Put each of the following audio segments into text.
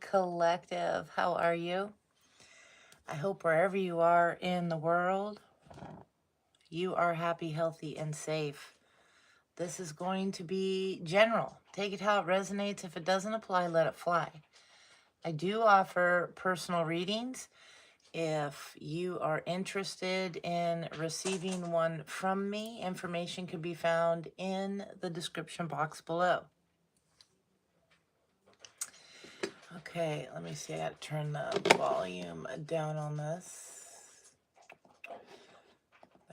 Collective, how are you? I hope wherever you are in the world, you are happy, healthy, and safe. This is going to be general. Take it how it resonates. If it doesn't apply, let it fly. I do offer personal readings. If you are interested in receiving one from me, information can be found in the description box below. Okay, let me see. I got to turn the volume down on this.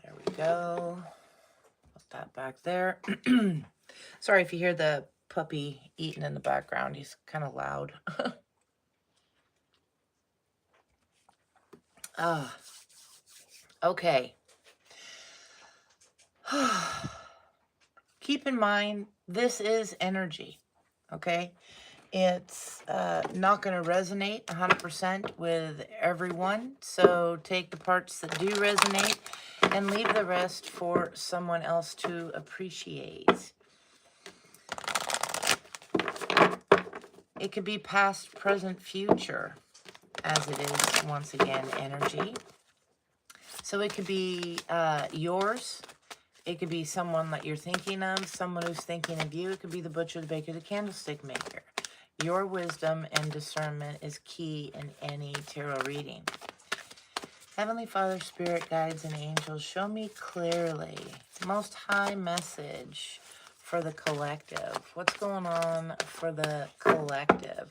There we go. Put that back there. Sorry if you hear the puppy eating in the background. He's kind of loud. Okay. Keep in mind, this is energy, okay? It's not going to resonate 100% with everyone, so take the parts that do resonate and leave the rest for someone else to appreciate. It could be past, present, future, as it is, once again, energy. So it could be yours. It could be someone that you're thinking of, someone who's thinking of you. It could be the butcher, the baker, the candlestick maker. Your wisdom and discernment is key in any tarot reading. Heavenly Father, Spirit, Guides, and Angels, show me clearly most high message for the collective. What's going on for the collective?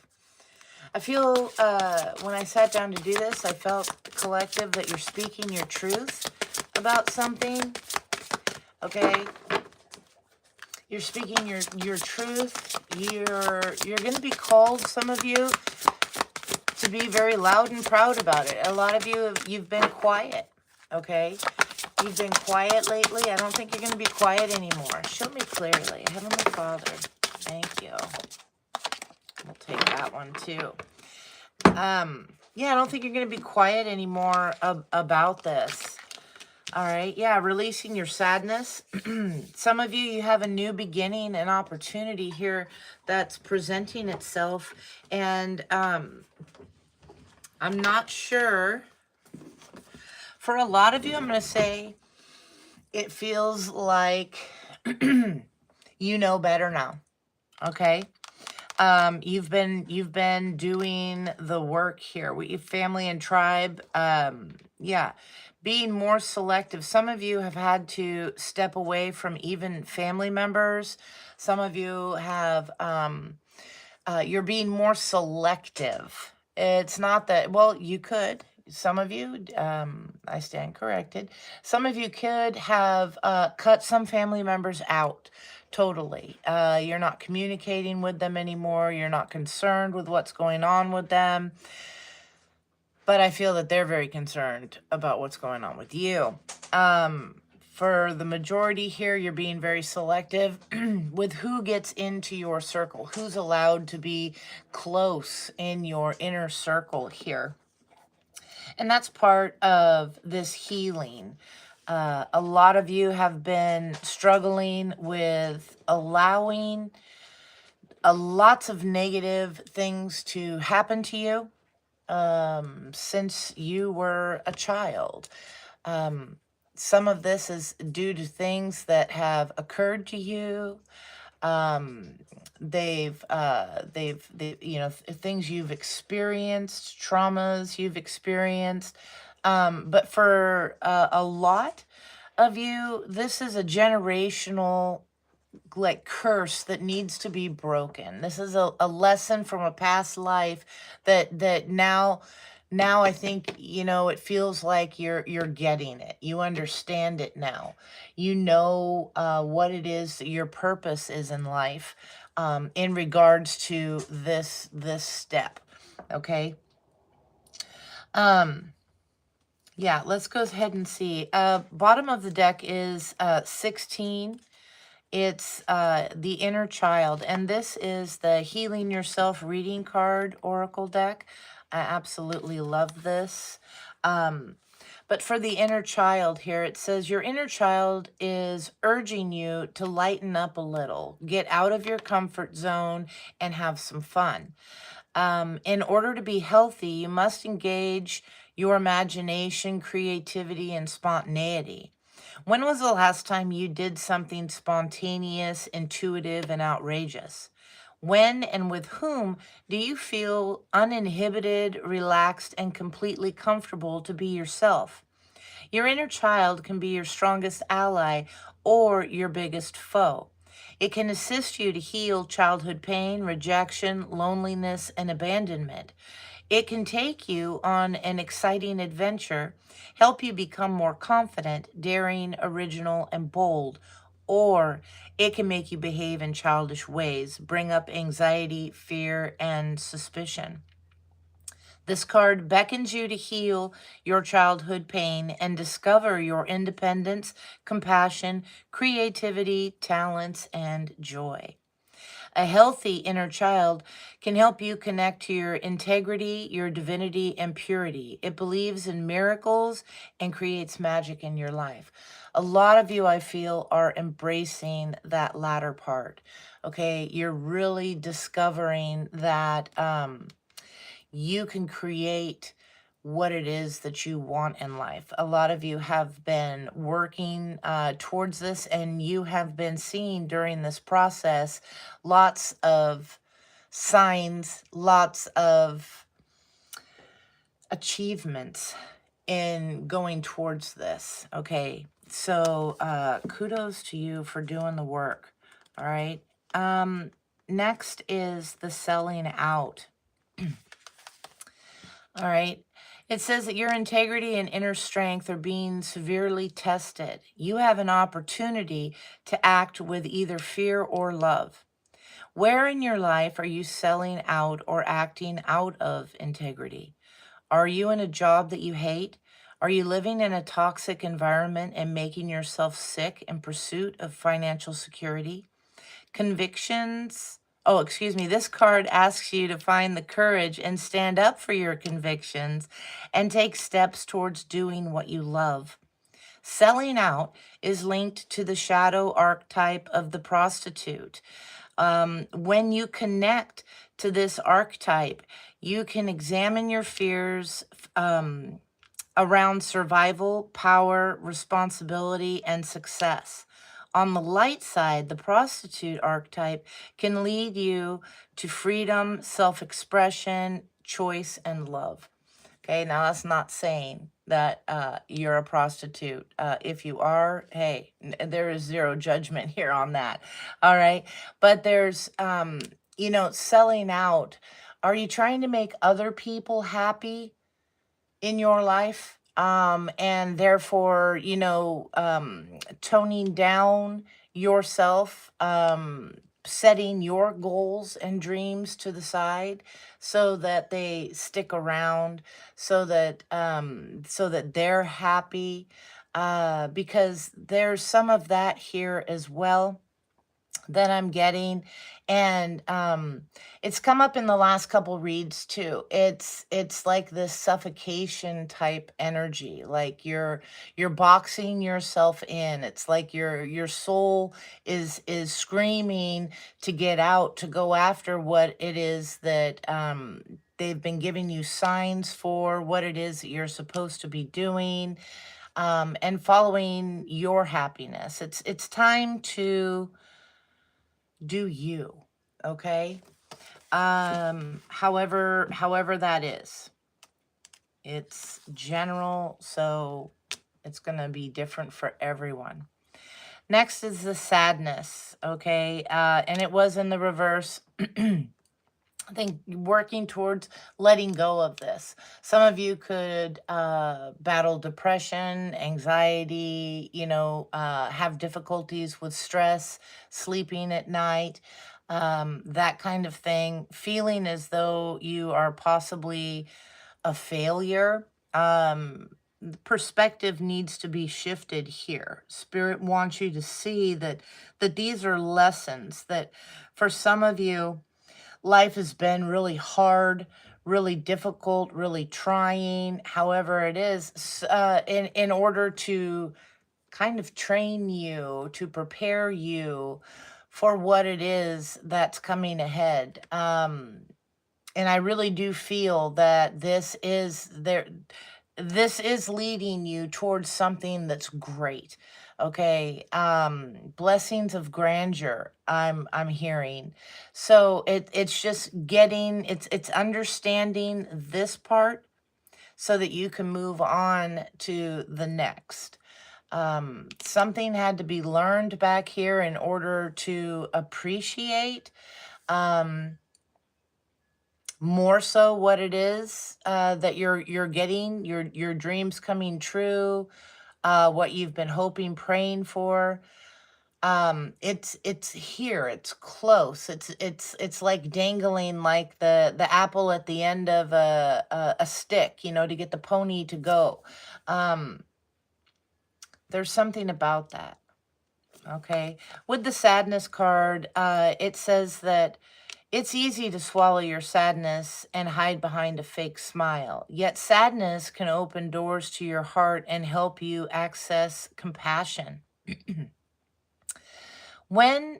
I feel when I sat down to do this, I felt collective that you're speaking your truth about something. Okay? You're speaking your truth. You're going to be called, some of you, to be very loud and proud about it. A lot of you, you've been quiet, okay? You've been quiet lately. I don't think you're going to be quiet anymore. Show me clearly. Heavenly Father, thank you. We'll take that one too. Yeah, I don't think you're going to be quiet anymore about this. All right, yeah, releasing your sadness. Some of you have a new beginning, an opportunity here that's presenting itself. And I'm not sure. For a lot of you, I'm going to say it feels like you know better now, okay? You've been doing the work here. Family and tribe, yeah, being more selective. Some of you have had to step away from even family members. Some of you have, you're being more selective. It's not that, well, you could. Some of you, I stand corrected. Some of you could have cut some family members out. Totally. You're not communicating with them anymore. You're not concerned with what's going on with them. But I feel that they're very concerned about what's going on with you. For the majority here, you're being very selective with who gets into your circle, who's allowed to be close in your inner circle here. And that's part of this healing. A lot of you have been struggling with allowing lots of negative things to happen to you since you were a child. Some of this is due to things that have occurred to you. They've you know, things you've experienced, traumas you've experienced. But for a lot of you, this is a generational like curse that needs to be broken. This is a lesson from a past life that now I think, you know, it feels like you're getting it. You understand it now. You know what it is that your purpose is in life in regards to this step. Okay. Yeah, let's go ahead and see. Bottom of the deck is 16. It's the inner child, and this is the Healing Yourself reading card oracle deck. I absolutely love this. But for the inner child here, it says your inner child is urging you to lighten up a little, get out of your comfort zone and have some fun. In order to be healthy, you must engage your imagination, creativity, and spontaneity. When was the last time you did something spontaneous, intuitive, and outrageous? When and with whom do you feel uninhibited, relaxed, and completely comfortable to be yourself? Your inner child can be your strongest ally or your biggest foe. It can assist you to heal childhood pain, rejection, loneliness, and abandonment. It can take you on an exciting adventure, help you become more confident, daring, original, and bold, or it can make you behave in childish ways, bring up anxiety, fear, and suspicion. This card beckons you to heal your childhood pain and discover your independence, compassion, creativity, talents, and joy. A healthy inner child can help you connect to your integrity, your divinity, and purity. It believes in miracles and creates magic in your life. A lot of you, I feel, are embracing that latter part. Okay, you're really discovering that you can create what it is that you want in life. A lot of you have been working towards this, and you have been seeing during this process lots of signs, lots of achievements in going towards this. Okay, so kudos to you for doing the work. All right. Next is the selling out. All right. It says that your integrity and inner strength are being severely tested. You have an opportunity to act with either fear or love. Where in your life are you selling out or acting out of integrity? Are you in a job that you hate? Are you living in a toxic environment and making yourself sick in pursuit of financial security? Convictions. Oh, excuse me. This card asks you to find the courage and stand up for your convictions and take steps towards doing what you love. Selling out is linked to the shadow archetype of the prostitute. When you connect to this archetype, you can examine your fears around survival, power, responsibility, and success. On the light side, the prostitute archetype can lead you to freedom, self expression, choice, and love. Okay, now that's not saying that you're a prostitute. If you are, hey, there is zero judgment here on that. All right. But there's, selling out. Are you trying to make other people happy in your life? And therefore, toning down yourself, setting your goals and dreams to the side so that they stick around, so that they're happy, because there's some of that here as well that I'm getting. And it's come up in the last couple reads too. It's like this suffocation type energy, like you're boxing yourself in. It's like your soul is screaming to get out, to go after what it is that they've been giving you signs for, what it is that you're supposed to be doing, and following your happiness. It's time to do you, okay? However that is. It's general, so it's going to be different for everyone. Next is the sadness, okay? And it was in the reverse. I think working towards letting go of this. Some of you could battle depression, anxiety, have difficulties with stress, sleeping at night, that kind of thing, feeling as though you are possibly a failure. The perspective needs to be shifted here. Spirit wants you to see that these are lessons, that for some of you, life has been really hard, really difficult, really trying, however it is, in order to kind of train you, to prepare you for what it is that's coming ahead. And I really do feel that this is leading you towards something that's great. Okay. Blessings of grandeur, I'm hearing. So it's just getting, it's understanding this part so that you can move on to the next. Something had to be learned back here in order to appreciate more so what it is that you're getting, your dreams coming true, what you've been hoping, praying for. It's here, it's close, it's like dangling like the apple at the end of a stick, you know, to get the pony to go. There's something about that. Okay, with the sadness card, it says that it's easy to swallow your sadness and hide behind a fake smile. Yet sadness can open doors to your heart and help you access compassion. When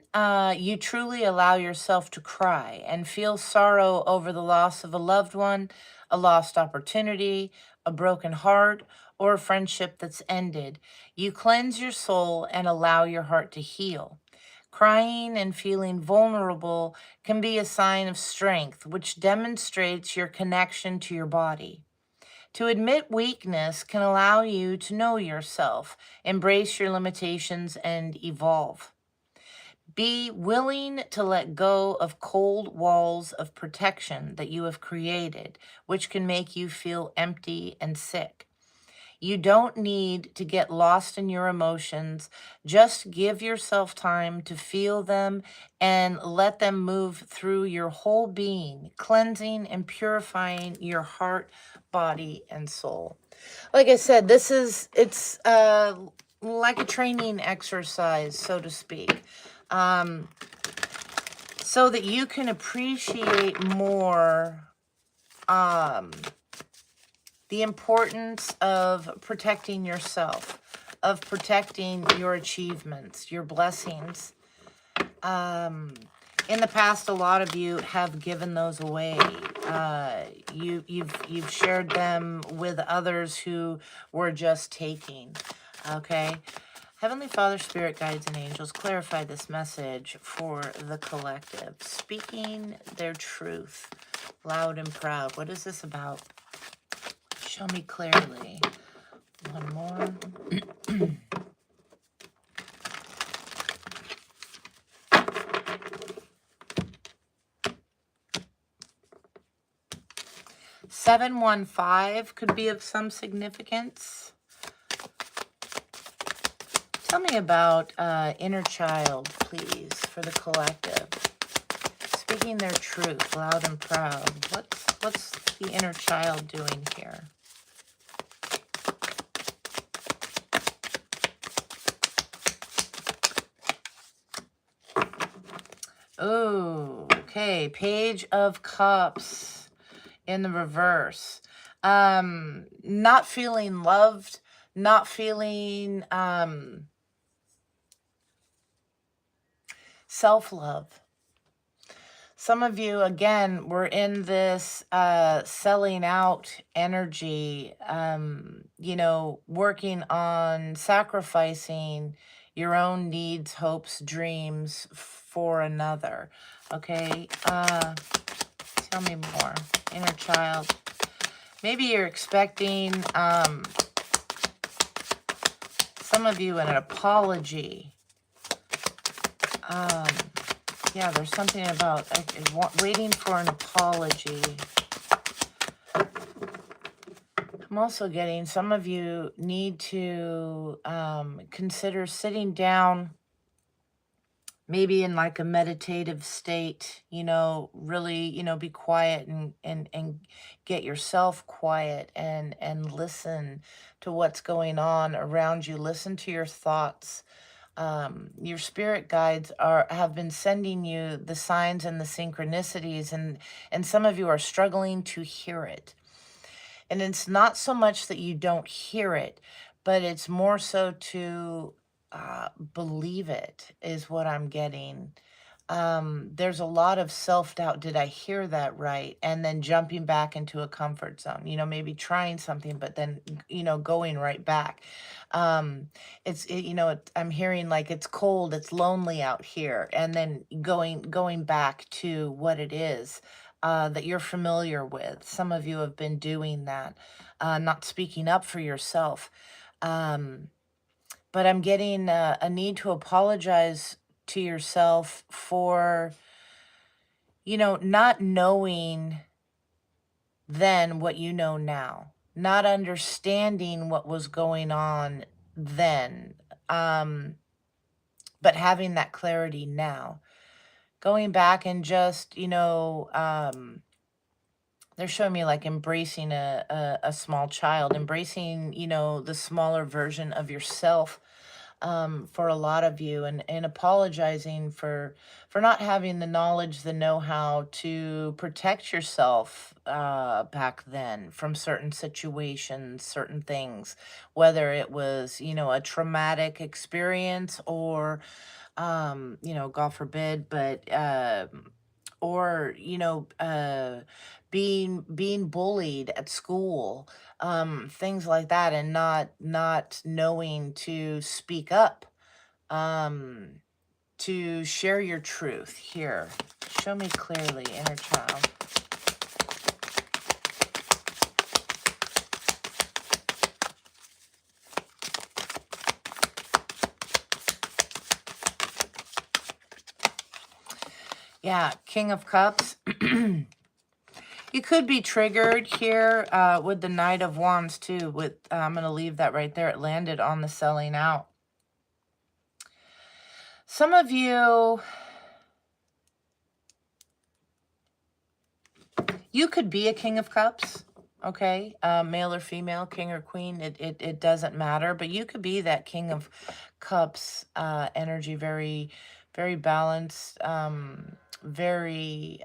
you truly allow yourself to cry and feel sorrow over the loss of a loved one, a lost opportunity, a broken heart, or a friendship that's ended, you cleanse your soul and allow your heart to heal. Crying and feeling vulnerable can be a sign of strength, which demonstrates your connection to your body. To admit weakness can allow you to know yourself, embrace your limitations, and evolve. Be willing to let go of cold walls of protection that you have created, which can make you feel empty and sick. You don't need to get lost in your emotions. Just give yourself time to feel them and let them move through your whole being, cleansing and purifying your heart, body, and soul. Like I said, it's like a training exercise, so to speak. So that you can appreciate more the importance of protecting yourself, of protecting your achievements, your blessings. In the past, a lot of you have given those away. You've shared them with others who were just taking. Okay. Heavenly Father, Spirit, Guides, and Angels, clarify this message for the collective, speaking their truth loud and proud. What is this about? Show me clearly. One more. 715 could be of some significance. Tell me about inner child, please, for the collective. Speaking their truth, loud and proud. What's the inner child doing here? Oh, okay. Page of Cups in the reverse. Not feeling loved, not feeling self-love. Some of you, again, were in this selling out energy, you know, working on sacrificing your own needs, hopes, dreams for another. Okay, tell me more. Inner child. Maybe you're expecting, some of you, an apology. Yeah, there's something about waiting for an apology. I'm also getting some of you need to consider sitting down, maybe in like a meditative state, you know, really, you know, be quiet and get yourself quiet and listen to what's going on around you. Listen to your thoughts. Your spirit guides have been sending you the signs and the synchronicities, and some of you are struggling to hear it. And it's not so much that you don't hear it, but it's more so to believe it is what I'm getting. There's a lot of self-doubt. Did I hear that right? And then jumping back into a comfort zone, maybe trying something, but then, going right back. Um, I'm hearing like it's cold, it's lonely out here, and then going back to what it is that you're familiar with. Some of you have been doing that, not speaking up for yourself. Um, but I'm getting a need to apologize to yourself for, not knowing then what you know now, not understanding what was going on then, but having that clarity now. Going back and just, they're showing me like embracing a small child, embracing, the smaller version of yourself, for a lot of you, and apologizing for not having the knowledge, the know-how to protect yourself back then from certain situations, certain things, whether it was, a traumatic experience or, God forbid, but or being bullied at school, things like that, and not knowing to speak up, um to share your truth here. Show me clearly, inner child. Yeah, King of Cups. You could be triggered here with the Knight of Wands too. With I'm going to leave that right there. It landed on the selling out. Some of you could be a King of Cups, okay? Male or female, king or queen, it doesn't matter. But you could be that King of Cups energy, very, very balanced, very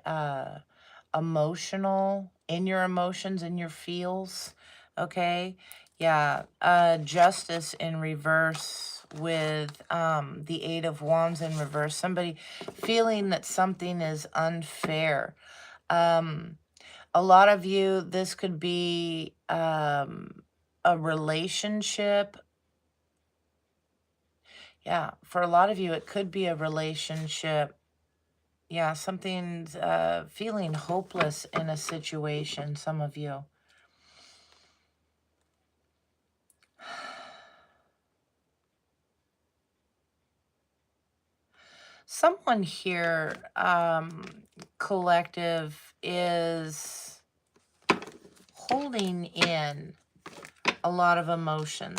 emotional, in your emotions, in your feels, okay? Yeah, Justice in reverse with the Eight of Wands in reverse. Somebody feeling that something is unfair. A lot of you, this could be a relationship. Yeah, for a lot of you, it could be a relationship. Yeah, something's feeling hopeless in a situation, some of you. Someone here, collective, is holding in a lot of emotions.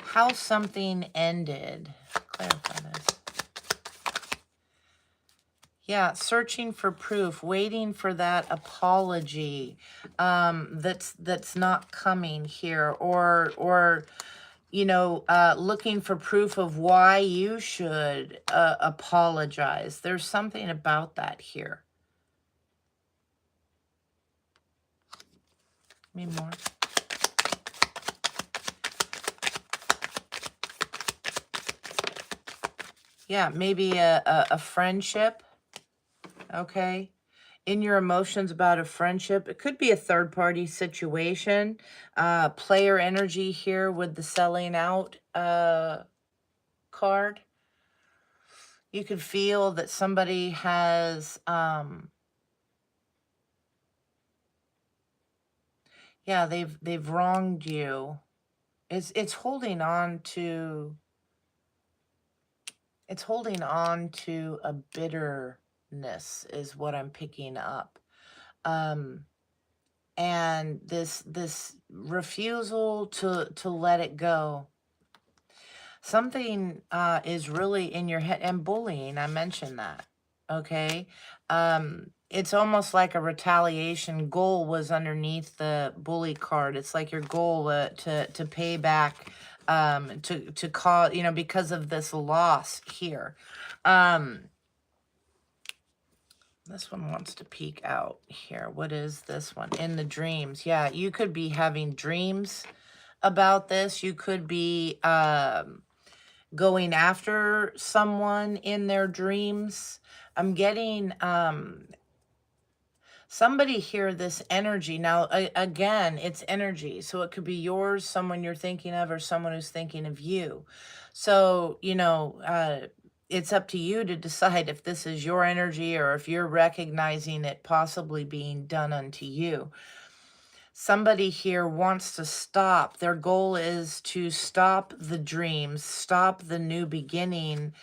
How something ended. Clarify this. Yeah, searching for proof, waiting for that apology that's not coming here, or looking for proof of why you should apologize. There's something about that here. Me more. Yeah, maybe a friendship, okay? In your emotions about a friendship. It could be a third-party situation. Player energy here with the selling out card. You could feel that somebody has, yeah, they've wronged you. It's holding on to, a bitterness is what I'm picking up. And this refusal to let it go. Something is really in your head, and bullying, I mentioned that, okay? It's almost like a retaliation goal was underneath the bully card. It's like your goal to pay back, to call, because of this loss here. This one wants to peek out here. What is this one? In the dreams. Yeah, you could be having dreams about this. You could be going after someone in their dreams. I'm getting somebody here, this energy. Now, again, it's energy. So it could be yours, someone you're thinking of, or someone who's thinking of you. So, you know, it's up to you to decide if this is your energy or if you're recognizing it possibly being done unto you. Somebody here wants to stop. Their goal is to stop the dreams, stop the new beginning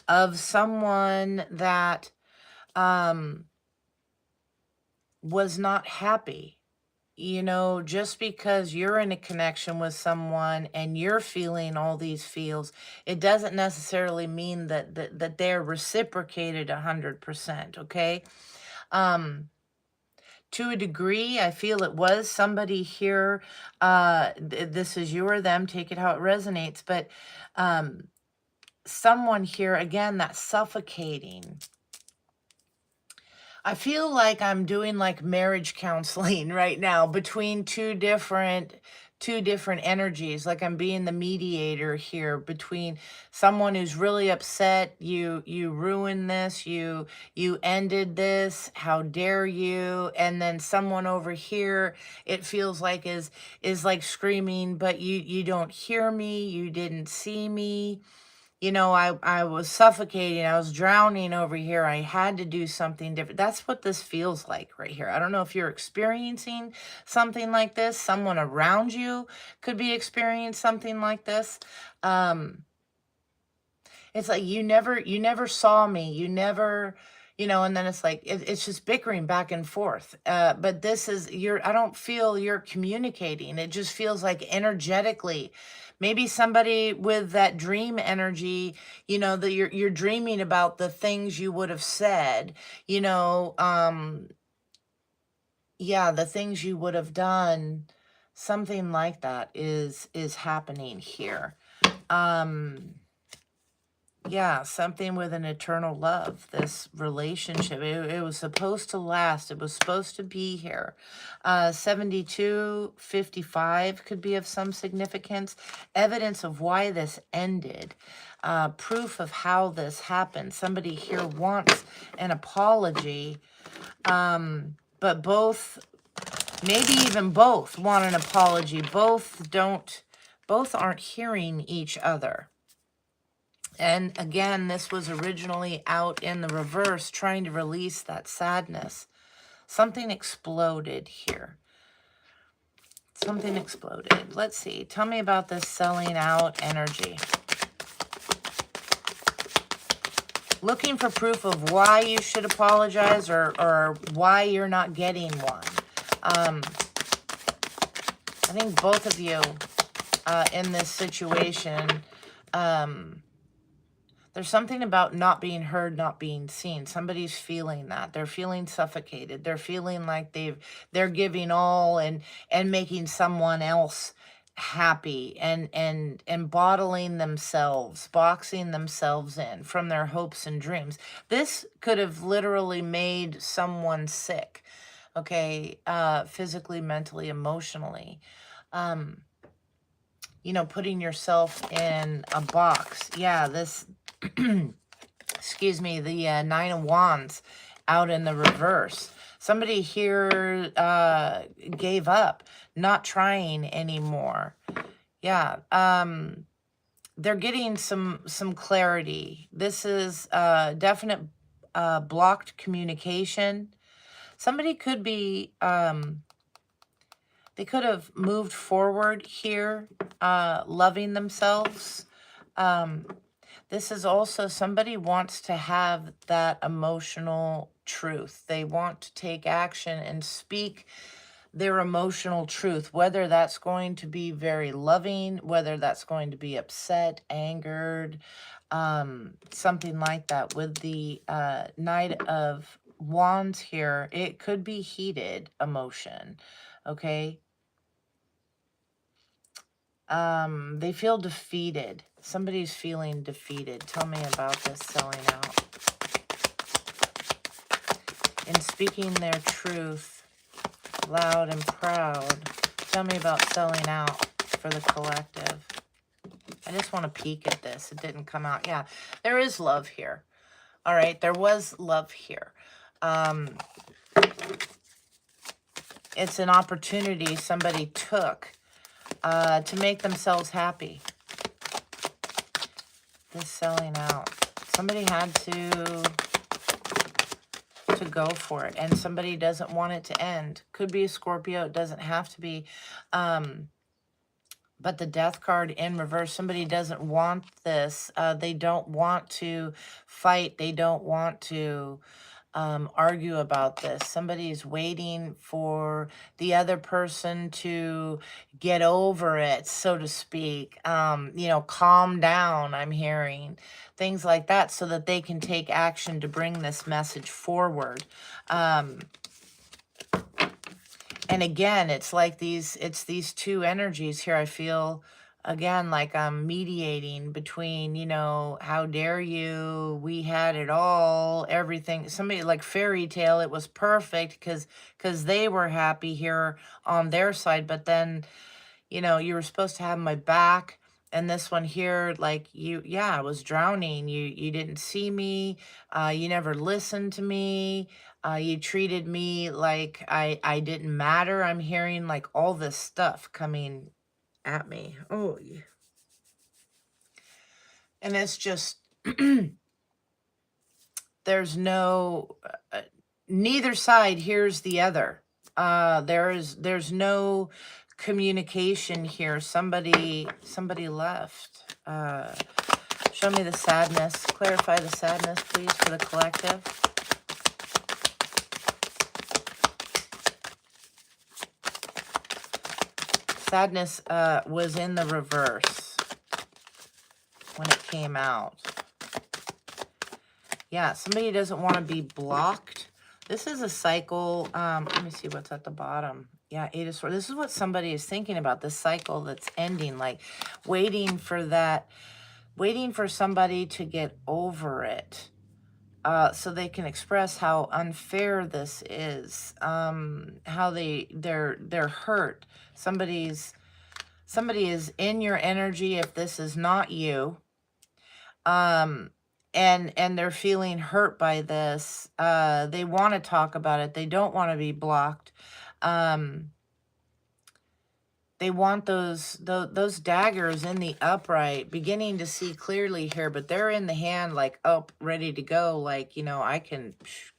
of someone that was not happy. You know, just because you're in a connection with someone and you're feeling all these feels, it doesn't necessarily mean that they're reciprocated 100%, okay? To a degree, I feel it was somebody here, this is you or them, take it how it resonates, but someone here, again, that's suffocating. I feel like I'm doing like marriage counseling right now between two different energies, like I'm being the mediator here between someone who's really upset, you ruined this, you ended this, how dare you, and then someone over here, it feels like is like screaming, but you don't hear me, you didn't see me. You know, I was suffocating, I was drowning over here, I had to do something different. That's what this feels like right here. I don't know if you're experiencing something like this. Someone around you could be experiencing something like this. It's like you never saw me, you never, you know, and then it's like it's just bickering back and forth. But this is I don't feel you're communicating. It just feels like energetically. Maybe somebody with that dream energy, you know, that you're dreaming about the things you would have said, you know, yeah, the things you would have done, something like that is happening here. Yeah, something with an eternal love, this relationship. It was supposed to last. It was supposed to be here. 7255 could be of some significance. Evidence of why this ended. Proof of how this happened. Somebody here wants an apology. But both, maybe even both want an apology. Both aren't hearing each other. And again, this was originally out in the reverse, trying to release that sadness. Something exploded here. Something exploded. Let's see. Tell me about this selling out energy. Looking for proof of why you should apologize or why you're not getting one. I think both of you in this situation, there's something about not being heard, not being seen. Somebody's feeling that. They're feeling suffocated. They're feeling like they're giving all and making someone else happy and bottling themselves, boxing themselves in from their hopes and dreams. This could have literally made someone sick, okay, physically, mentally, emotionally. You know, putting yourself in a box. Yeah, this... excuse me, the Nine of Wands out in the reverse. Somebody here gave up, not trying anymore. Yeah, they're getting some clarity. This is definite blocked communication. Somebody could be, they could have moved forward here, loving themselves. This is also somebody wants to have that emotional truth. They want to take action and speak their emotional truth, whether that's going to be very loving, whether that's going to be upset, angered, something like that. With the Knight of Wands here, it could be heated emotion, okay? They feel defeated. Somebody's feeling defeated. Tell me about this selling out. in speaking their truth loud and proud. Tell me about selling out for the collective. I just want to peek at this. It didn't come out. Yeah, there is love here. All right, there was love here. It's an opportunity somebody took to make themselves happy. This selling out. Somebody had to go for it, and somebody doesn't want it to end. Could be a Scorpio. It doesn't have to be. But the death card in reverse, somebody doesn't want this. They don't want to fight. They don't want to argue about this. Somebody's waiting for the other person to get over it, so to speak. You know, calm down, I'm hearing. Things like that, so that they can take action to bring this message forward. And again, it's like these two energies here. I feel, again, like I'm mediating between, you know, how dare you, we had it all, everything. Somebody like fairy tale, it was perfect because they were happy here on their side. But then, you know, you were supposed to have my back. And this one here, like I was drowning. You didn't see me. You never listened to me. You treated me like I didn't matter. I'm hearing like all this stuff coming at me. Oh, yeah. And it's just, there's no, neither side hears the other. There's no communication here. Somebody left. Show me the sadness. Clarify the sadness, please, for the collective. Sadness was in the reverse when it came out. Yeah, somebody doesn't want to be blocked. This is a cycle. Let me see what's at the bottom. Yeah, 8 of Swords. This is what somebody is thinking about, this cycle that's ending, like waiting for that, waiting for somebody to get over it, so they can express how unfair this is, how they're hurt. Somebody is in your energy if this is not you, and they're feeling hurt by this. They want to talk about it. They don't want to be blocked. They want those daggers in the upright, beginning to see clearly here, but they're in the hand, like up, ready to go. Like, you know, I can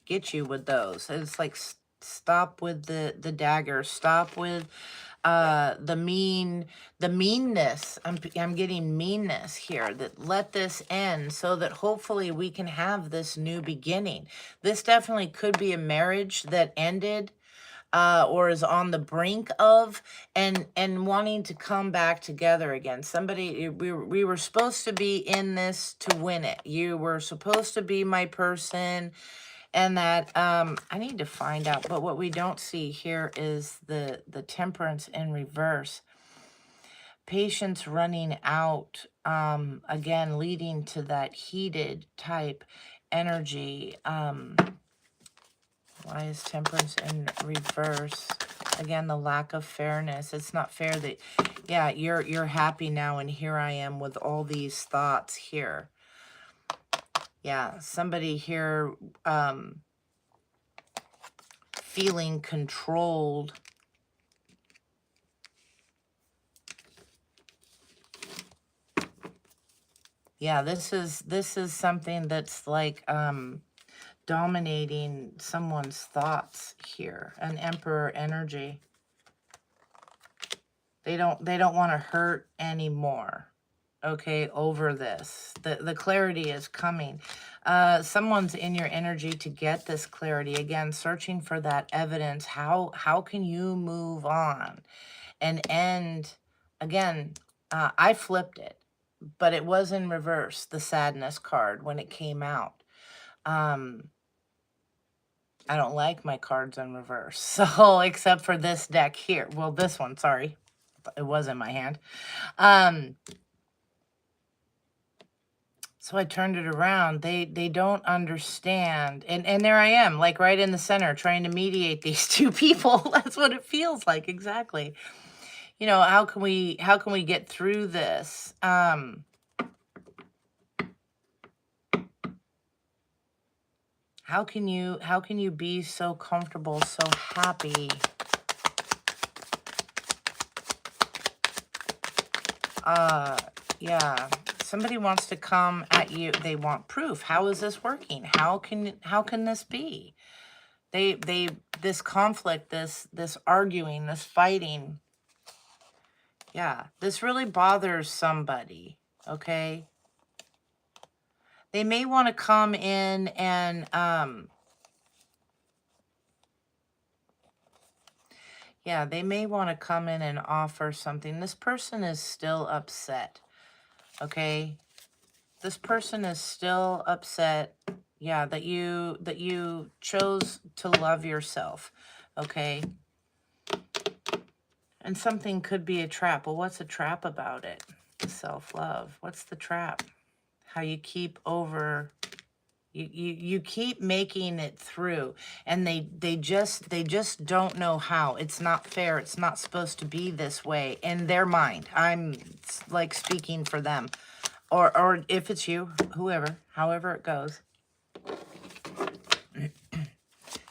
get you with those. It's like, stop with the dagger. Stop with the meanness. I'm getting meanness here. That let this end, so that hopefully we can have this new beginning. This definitely could be a marriage that ended, or is on the brink of, and wanting to come back together again. Somebody, we were supposed to be in this to win it. You were supposed to be my person, and that I need to find out. But what we don't see here is the Temperance in reverse. Patience running out, again, leading to that heated type energy. Why is Temperance in reverse? Again, the lack of fairness. It's not fair that, yeah, you're happy now, and here I am with all these thoughts here. Yeah, somebody here feeling controlled. Yeah, this is something that's like dominating someone's thoughts here. An Emperor energy. They don't want to hurt anymore. Okay, over this. The clarity is coming. Someone's in your energy to get this clarity. Again, searching for that evidence. How can you move on and end? Again, I flipped it, but it was in reverse, the sadness card, when it came out. I don't like my cards in reverse. So, except for this deck here. Well, this one, sorry. It was in my hand. So I turned it around. They don't understand. And there I am, like right in the center, trying to mediate these two people. That's what it feels like, exactly. You know, how can we get through this? How can you be so comfortable, so happy? Yeah. Somebody wants to come at you. They want proof. How is this working? How can this be? This conflict, this arguing, this fighting. Yeah, this really bothers somebody, okay? They may want to come in and yeah, they may want to come in and offer something. This person is still upset. Okay? This person is still upset, yeah, that you chose to love yourself. Okay? And something could be a trap. Well, what's a trap about it? Self-love. What's the trap? How you keep over, you keep making it through, and they just don't know how. It's not fair. It's not supposed to be this way in their mind. I'm like speaking for them, or if it's you, whoever, however it goes.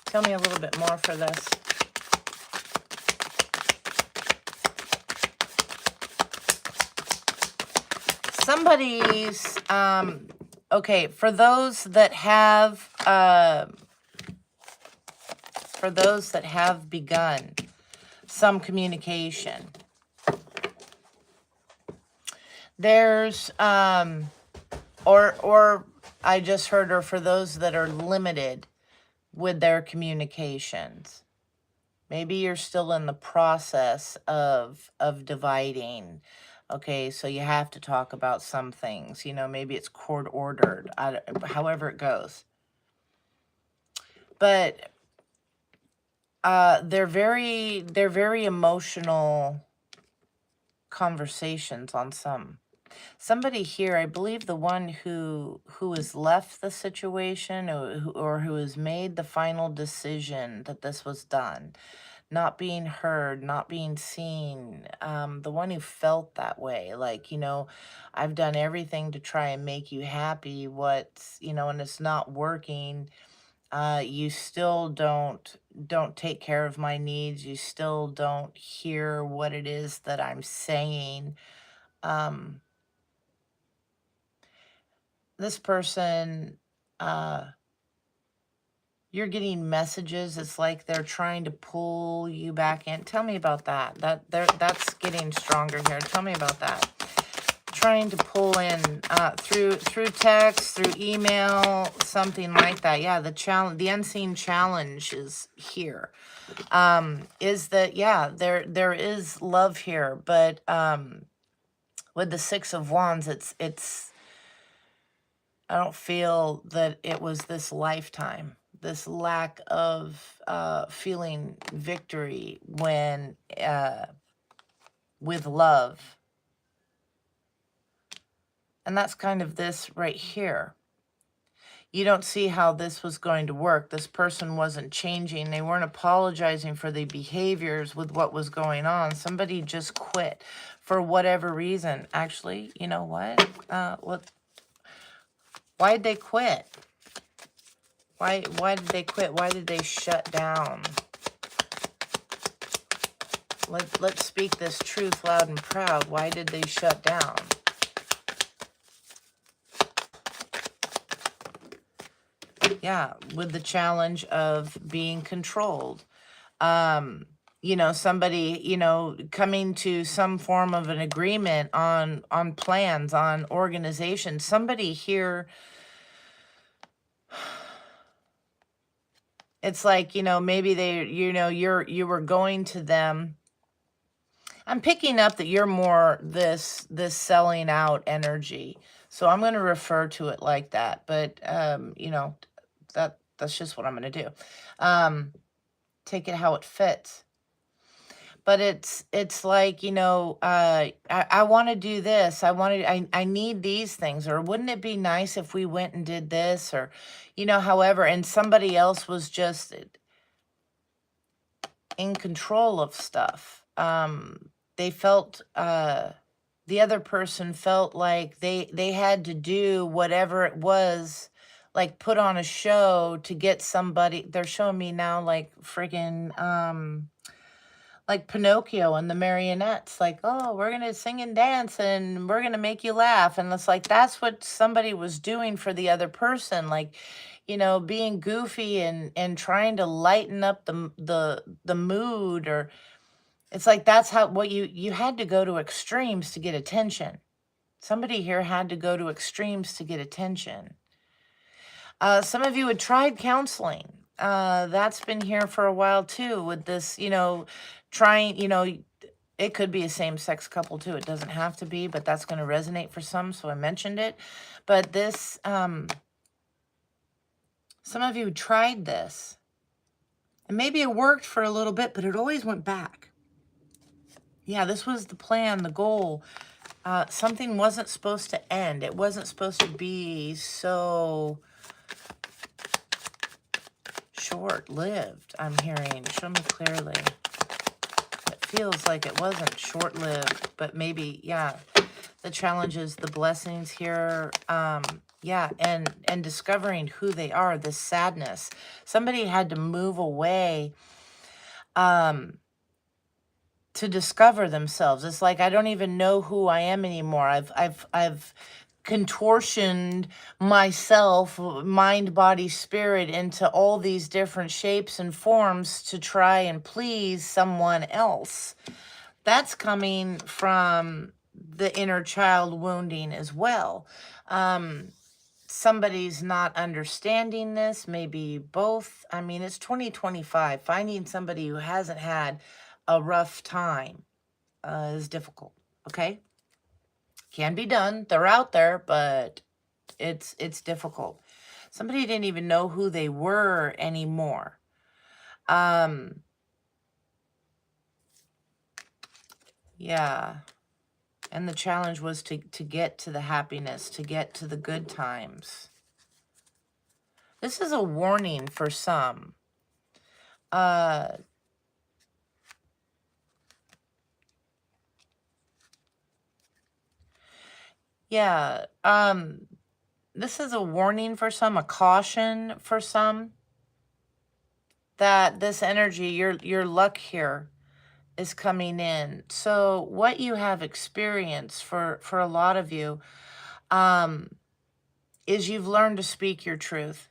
Tell me a little bit more for this. Somebody's okay, for those that have begun some communication, there's or I just heard, or for those that are limited with their communications, maybe you're still in the process of dividing. Okay, so you have to talk about some things, you know, maybe it's court ordered, however it goes. But they're very emotional conversations on somebody here. I believe the one who has left the situation, or who has made the final decision that this was done, not being heard, not being seen, the one who felt that way, like, you know, I've done everything to try and make you happy, you know, and it's not working. You still don't take care of my needs. You still don't hear what it is that I'm saying. This person, you're getting messages. It's like they're trying to pull you back in. Tell me about that. That's getting stronger here. Tell me about that. Trying to pull in through text, through email, something like that. Yeah, the unseen challenge is here. Is that, yeah, there is love here, but with the Six of Wands, it's I don't feel that it was this lifetime. This lack of feeling victory when with love. And that's kind of this right here. You don't see how this was going to work. This person wasn't changing. They weren't apologizing for the behaviors with what was going on. Somebody just quit for whatever reason. Actually, you know what? Why did they quit? Why did they quit? Why did they shut down? Let's speak this truth loud and proud. Why did they shut down? Yeah, with the challenge of being controlled. You know, somebody, you know, coming to some form of an agreement on plans, on organization. Somebody here, it's like, you know, maybe you were going to them. I'm picking up that you're more this selling out energy. So I'm going to refer to it like that. But, you know, that's just what I'm going to do. Take it how it fits. But it's like, you know, I want to do this. I need these things. Or wouldn't it be nice if we went and did this? Or, you know, however, and somebody else was just in control of stuff. They felt, the other person felt like they had to do whatever it was, like put on a show to get somebody. They're showing me now like friggin', like Pinocchio and the marionettes, like, oh, we're going to sing and dance and we're going to make you laugh. And it's like, that's what somebody was doing for the other person. Like, you know, being goofy and trying to lighten up the mood. Or it's like, that's how, what you had to go to extremes to get attention. Somebody here had to go to extremes to get attention. Some of you had tried counseling. That's been here for a while too, with this, you know, trying, you know, it could be a same-sex couple too. It doesn't have to be, but that's going to resonate for some, so I mentioned it. But this, some of you tried this. And maybe it worked for a little bit, but it always went back. Yeah, this was the plan, the goal. Something wasn't supposed to end. It wasn't supposed to be so short-lived, I'm hearing. Show me clearly. It feels like it wasn't short-lived, but maybe, yeah. The challenges, the blessings here, yeah, and discovering who they are, the sadness. Somebody had to move away to discover themselves. It's like, I don't even know who I am anymore. I've contortioned myself, mind, body, spirit, into all these different shapes and forms to try and please someone else. That's coming from the inner child wounding as well. Somebody's not understanding this, maybe both. I mean, it's 2025. Finding somebody who hasn't had a rough time is difficult, okay? Can be done. They're out there, but it's difficult. Somebody didn't even know who they were anymore. Yeah. And the challenge was to get to the happiness, to get to the good times. This is a warning for some. Yeah. This is a warning for some, a caution for some, that this energy, your luck here is coming in. So what you have experienced for a lot of you, is you've learned to speak your truth.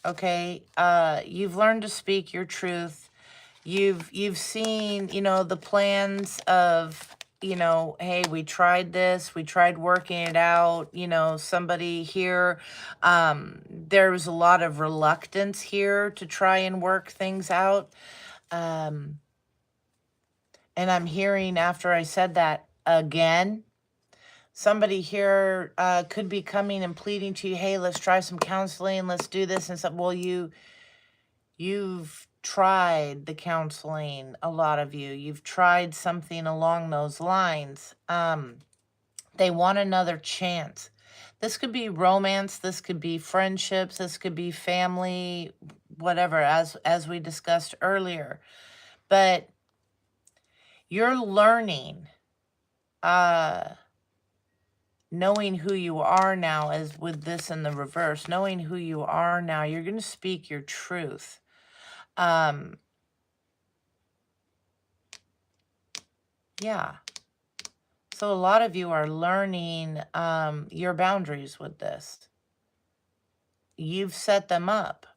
Okay? You've learned to speak your truth. You've seen, you know, the plans of, you know, hey, we tried this, we tried working it out, you know, somebody here, there was a lot of reluctance here to try and work things out. And I'm hearing, after I said that again, somebody here could be coming and pleading to you, hey, let's try some counseling, let's do this and stuff. Well, you've tried the counseling, a lot of you. You've tried something along those lines. They want another chance. This could be romance, this could be friendships, this could be family, whatever, as we discussed earlier. But you're learning, knowing who you are now, as with this in the reverse, knowing who you are now, you're going to speak your truth. Yeah. So a lot of you are learning your boundaries with this. You've set them up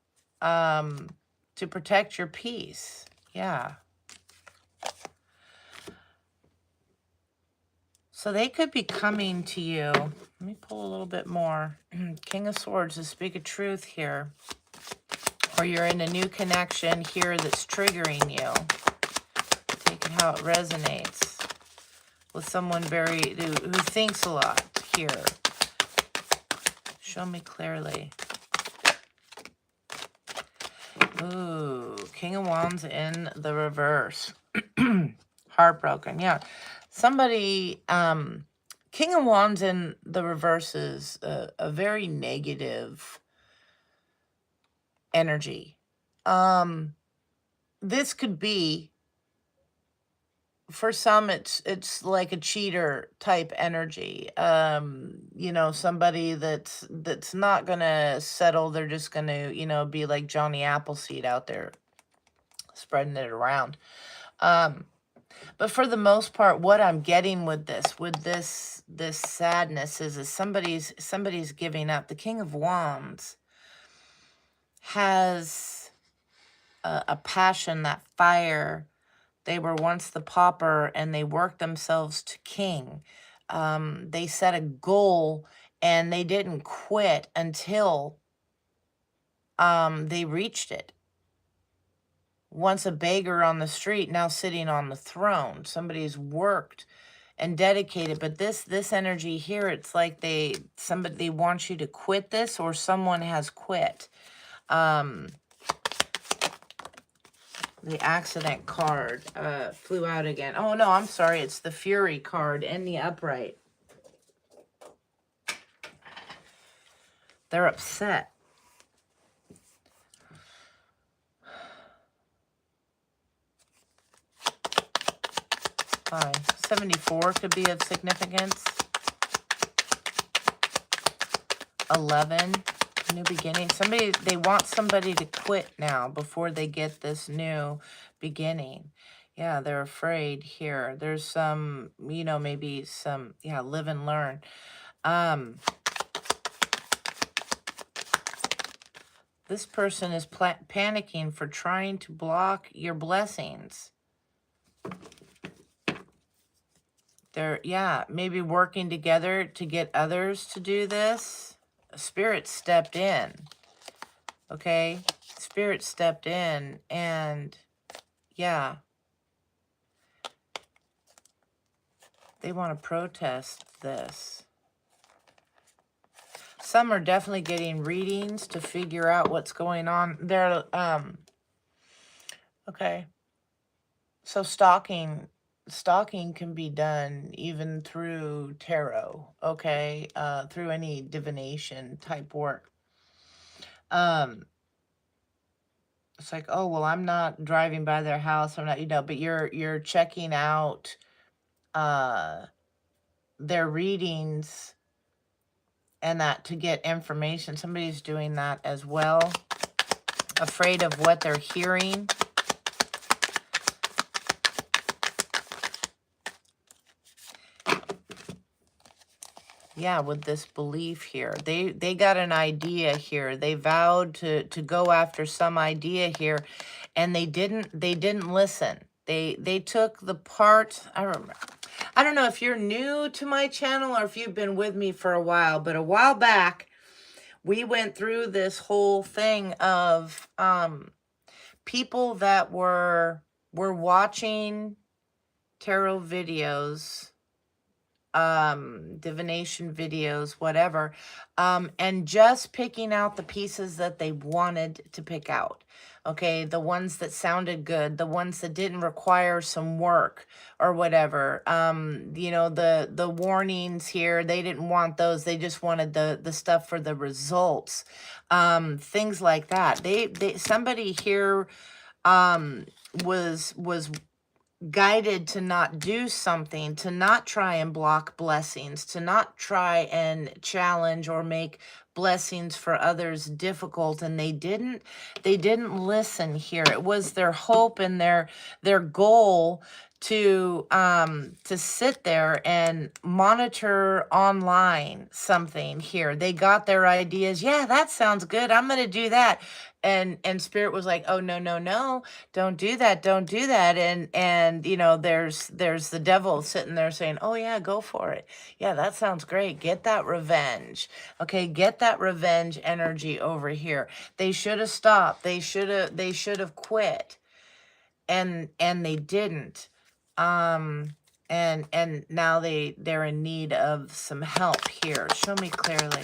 to protect your peace. Yeah. So they could be coming to you. Let me pull a little bit more. King of Swords, to speak a truth here. Or you're in a new connection here that's triggering you. Take it how it resonates. With someone who thinks a lot here. Show me clearly. Ooh, King of Wands in the reverse. Heartbroken. Yeah. Somebody, King of Wands in the reverse is a very negative energy. This could be, for some, it's like a cheater type energy. You know, somebody that's not gonna settle. They're just gonna, you know, be like Johnny Appleseed out there spreading it around. But for the most part, what I'm getting with this sadness is somebody's giving up. The King of Wands has a passion, that fire. They were once the pauper and they worked themselves to king. They set a goal and they didn't quit until they reached it. Once a beggar on the street, now sitting on the throne. Somebody's worked and dedicated, but this energy here, it's like they want you to quit this, or someone has quit. The accident card flew out again. Oh, no, I'm sorry. It's the Fury card in the upright. They're upset. Hi. 74 could be of significance. 11. New beginning. They want somebody to quit now before they get this new beginning. Yeah, they're afraid here. There's some, you know, maybe some, yeah, live and learn. This person is panicking for trying to block your blessings. They're, yeah, maybe working together to get others to do this. Spirit stepped in. Okay? Spirit stepped in and, yeah. They want to protest this. Some are definitely getting readings to figure out what's going on. They're, okay. So stalking can be done even through tarot, okay? Through any divination type work. It's like, oh, well, I'm not driving by their house. I'm not, you know, but you're checking out their readings and that to get information. Somebody's doing that as well. Afraid of what they're hearing. Yeah, with this belief here. They got an idea here. They vowed to go after some idea here, and they didn't listen. They took the part, I remember. I don't know if you're new to my channel or if you've been with me for a while, but a while back we went through this whole thing of people that were watching tarot videos, divination videos, whatever, and just picking out the pieces that they wanted to pick out. Okay, the ones that sounded good, the ones that didn't require some work or whatever. You know, the warnings here, they didn't want those. They just wanted the stuff for the results. Things like that. Somebody here was guided to not do something, to not try and block blessings, to not try and challenge or make blessings for others difficult, and they didn't listen here. It was their hope and their goal to sit there and monitor online something here. They got their ideas. Yeah, that sounds good. I'm going to do that. And Spirit was like, oh, no, don't do that. Don't do that. And you know, there's the devil sitting there saying, oh yeah, go for it. Yeah, that sounds great. Get that revenge. Okay, get that revenge energy over here. They should have stopped. They should have quit. And they didn't. And now they're in need of some help here. Show me clearly.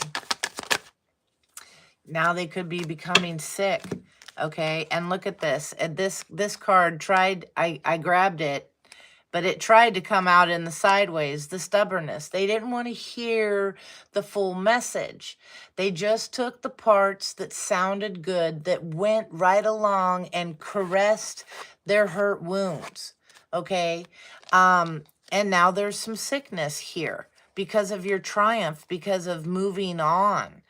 Now they could be becoming sick. Okay, and look at this. And this card tried, I grabbed it but it tried to come out in the sideways, the stubbornness. They didn't want to hear the full message. They just took the parts that sounded good, that went right along and caressed their hurt wounds, okay? And now there's some sickness here because of your triumph, because of moving on.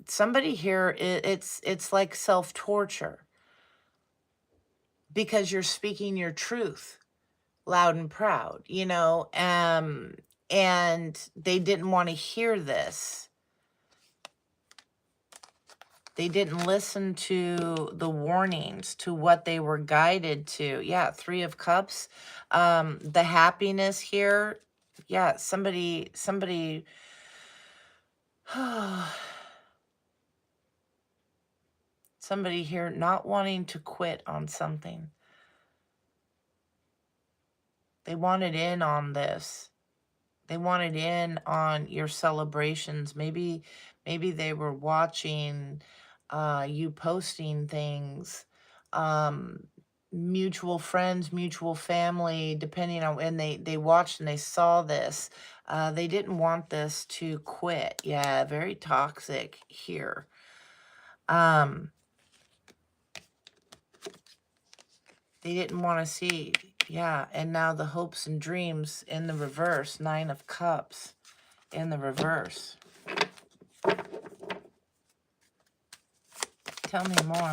Somebody here, it's like self-torture because you're speaking your truth loud and proud, you know, and they didn't want to hear this. They didn't listen to the warnings, to what they were guided to. Yeah, 3 of Cups. The happiness here. Yeah, somebody somebody here not wanting to quit on something. They wanted in on this. They wanted in on your celebrations. Maybe they were watching you posting things, mutual friends, mutual family, depending on, and they watched and they saw this. They didn't want this to quit. Yeah, very toxic here. They didn't want to see. Yeah, and now the hopes and dreams in the reverse. 9 of Cups in the reverse. Tell me more.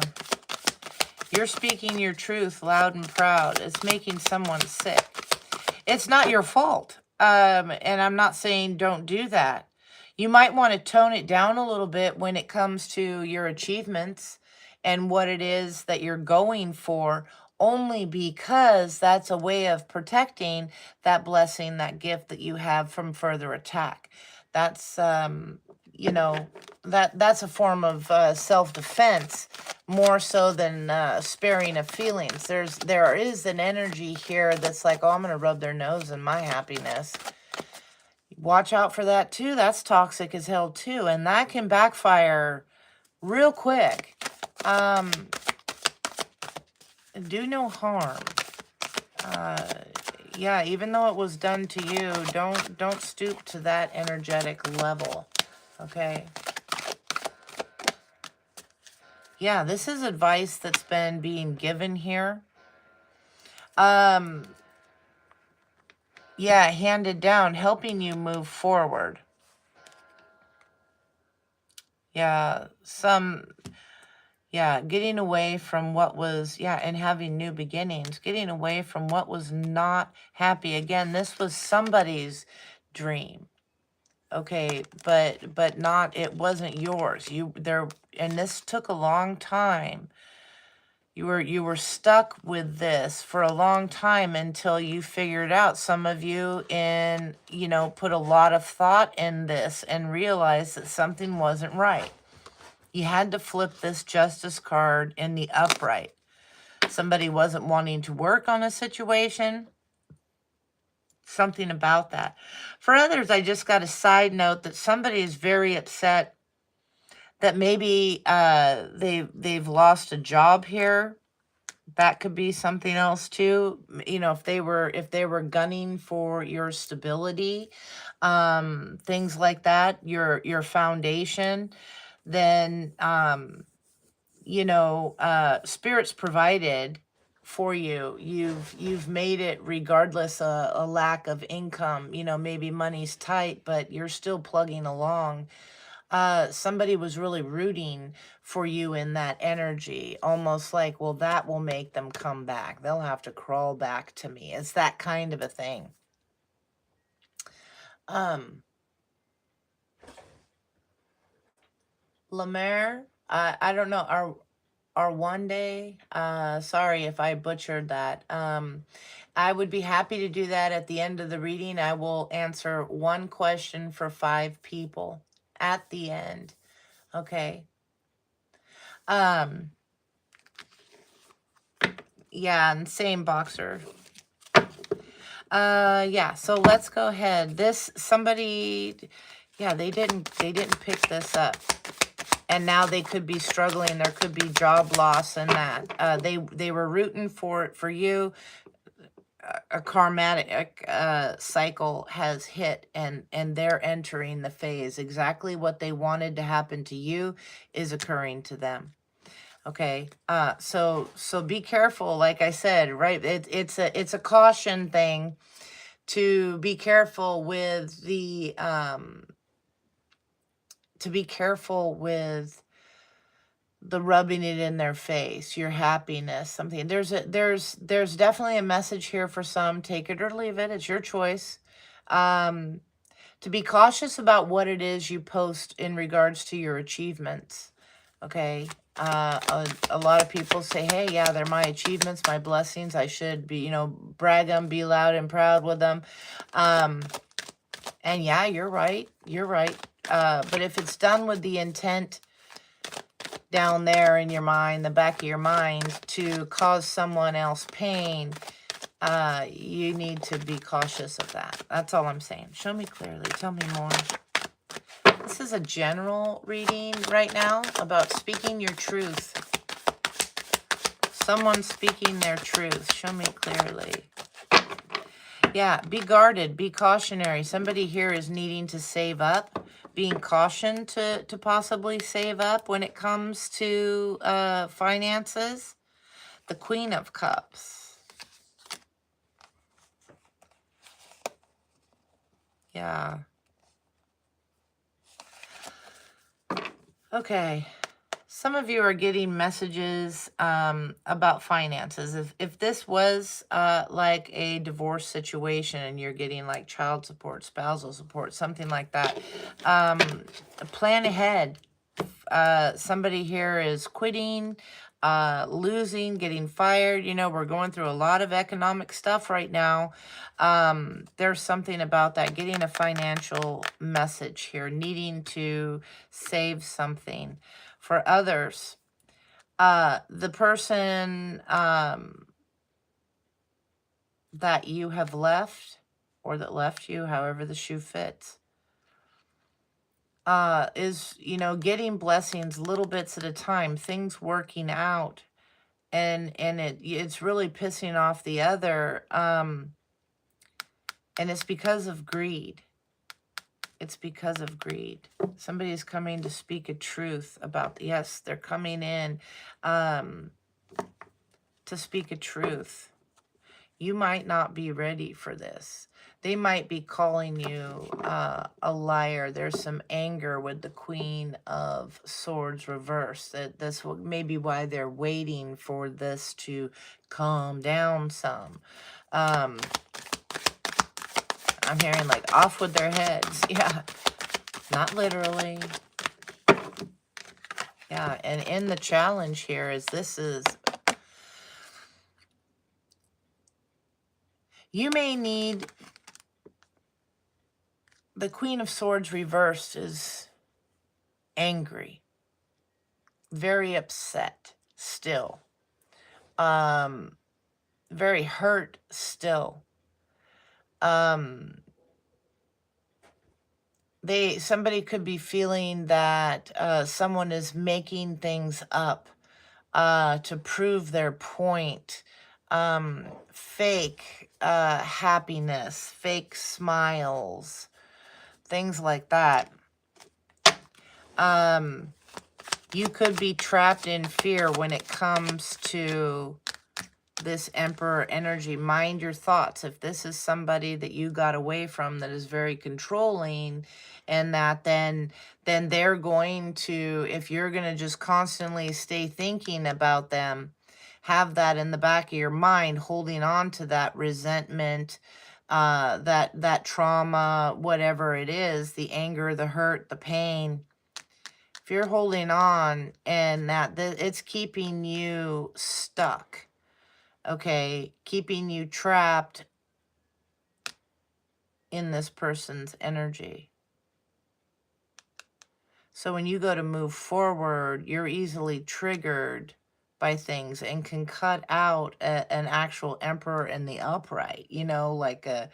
You're speaking your truth loud and proud. It's making someone sick. It's not your fault. And I'm not saying don't do that. You might want to tone it down a little bit when it comes to your achievements and what it is that you're going for, only because that's a way of protecting that blessing, that gift that you have from further attack. That's, you know, that's a form of self-defense more so than sparing of feelings. There is an energy here that's like, oh, I'm going to rub their nose in my happiness. Watch out for that too. That's toxic as hell too, and that can backfire real quick. Do no harm. Yeah, even though it was done to you, don't stoop to that energetic level. Okay. Yeah, this is advice that's been being given here. Yeah, handed down, helping you move forward. Yeah, getting away from what was, and having new beginnings, getting away from what was not happy. Again, this was somebody's dream. Okay, but not, it wasn't yours. And this took a long time. You were stuck with this for a long time until you figured out, some of you, and, you know, put a lot of thought in this and realized that something wasn't right. You had to flip this Justice card in the upright. Somebody wasn't wanting to work on a situation. Something about that. For others, I just got a side note that somebody is very upset that maybe they've lost a job here. That could be something else too. You know, if they were gunning for your stability, things like that, your foundation, then you know, Spirit's provided for you. You've made it regardless a lack of income. You know, maybe money's tight, but you're still plugging along. Somebody was really rooting for you in that energy, almost like, well, that will make them come back. They'll have to crawl back to me. It's that kind of a thing. Lemaire, I don't know, our one day, sorry if I butchered that. I would be happy to do that at the end of the reading. I will answer one question for 5 people at the end. Okay. Yeah, and same boxer. Yeah, so let's go ahead. Somebody, yeah, they didn't pick this up. And now they could be struggling. There could be job loss in that. They were rooting for you. a karmatic cycle has hit, and they're entering the phase. Exactly what they wanted to happen to you is occurring to them. Okay. So be careful. Like I said, right? It's a caution thing to be careful with the rubbing it in their face, your happiness, something. There's definitely a message here for some. Take it or leave it. It's your choice. To be cautious about what it is you post in regards to your achievements. Okay. A lot of people say, hey, yeah, they're my achievements, my blessings. I should be, brag them, be loud and proud with them. And yeah, you're right. You're right. But if it's done with the intent down there in your mind, the back of your mind, to cause someone else pain, you need to be cautious of that. That's all I'm saying. Show me clearly. Tell me more. This is a general reading right now about speaking your truth. Someone speaking their truth. Show me clearly. Yeah, be guarded, be cautionary. Somebody here is needing to save up, being cautioned to possibly save up when it comes to finances. The Queen of Cups. Yeah. Okay. Some of you are getting messages about finances. If this was like a divorce situation and you're getting like child support, spousal support, something like that, plan ahead. Somebody here is quitting, losing, getting fired. We're going through a lot of economic stuff right now. There's something about that, getting a financial message here, needing to save something. For others, the person that you have left, or that left you, however the shoe fits, is, getting blessings little bits at a time, things working out, and it's really pissing off the other, and it's because of greed. It's because of greed. Somebody's coming to speak a truth about, yes, they're coming in to speak a truth. You might not be ready for this. They might be calling you a liar. There's some anger with the Queen of Swords reversed. That's maybe why they're waiting for this to calm down some. I'm hearing like off with their heads. Yeah, not literally. Yeah, and in the challenge here is you may need, the Queen of Swords reversed is angry, very upset still, very hurt still. Somebody could be feeling that someone is making things up to prove their point. Fake happiness, fake smiles, things like that. You could be trapped in fear when it comes to this Emperor energy. Mind your thoughts. If this is somebody that you got away from that is very controlling, and that then they're going to, if you're going to just constantly stay thinking about them, have that in the back of your mind, holding on to that resentment, that trauma, whatever it is, the anger, the hurt, the pain. If you're holding on and that it's keeping you stuck, okay, keeping you trapped in this person's energy. So when you go to move forward, you're easily triggered by things and can cut out an actual Emperor in the upright, like a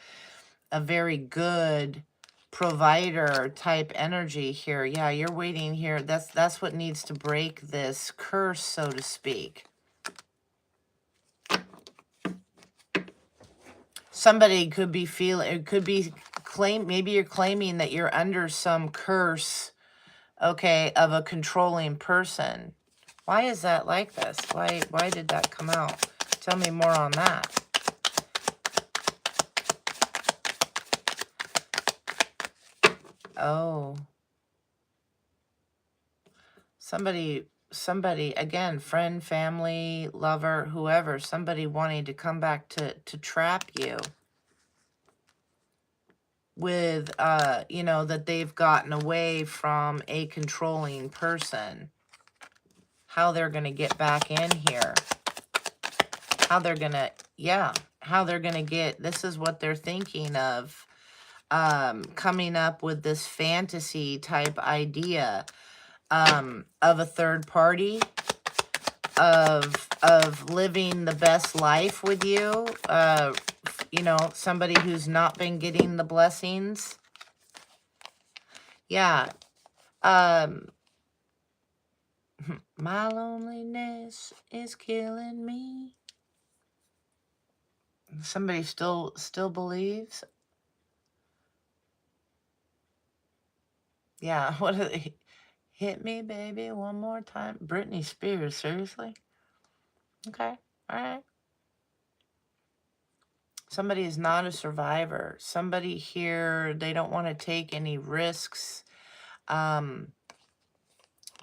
very good provider type energy here. Yeah, you're waiting here. That's what needs to break this curse, so to speak. Somebody could be feeling, it could be maybe you're claiming that you're under some curse, okay, of a controlling person. Why is that like this? Why did that come out? Tell me more on that. Oh. Somebody, again, friend, family, lover, whoever, somebody wanting to come back to trap you with, you know, that they've gotten away from a controlling person. How they're going to get back in here. How they're going to, yeah, how they're going to get, this is what they're thinking of, coming up with this fantasy type idea, of a third party, of living the best life with you, you know, somebody who's not been getting the blessings. Yeah. My loneliness is killing me. Somebody still believes. Yeah, what are they? Hit me, baby, one more time. Britney Spears, seriously? Okay, all right. Somebody is not a survivor. Somebody here, they don't want to take any risks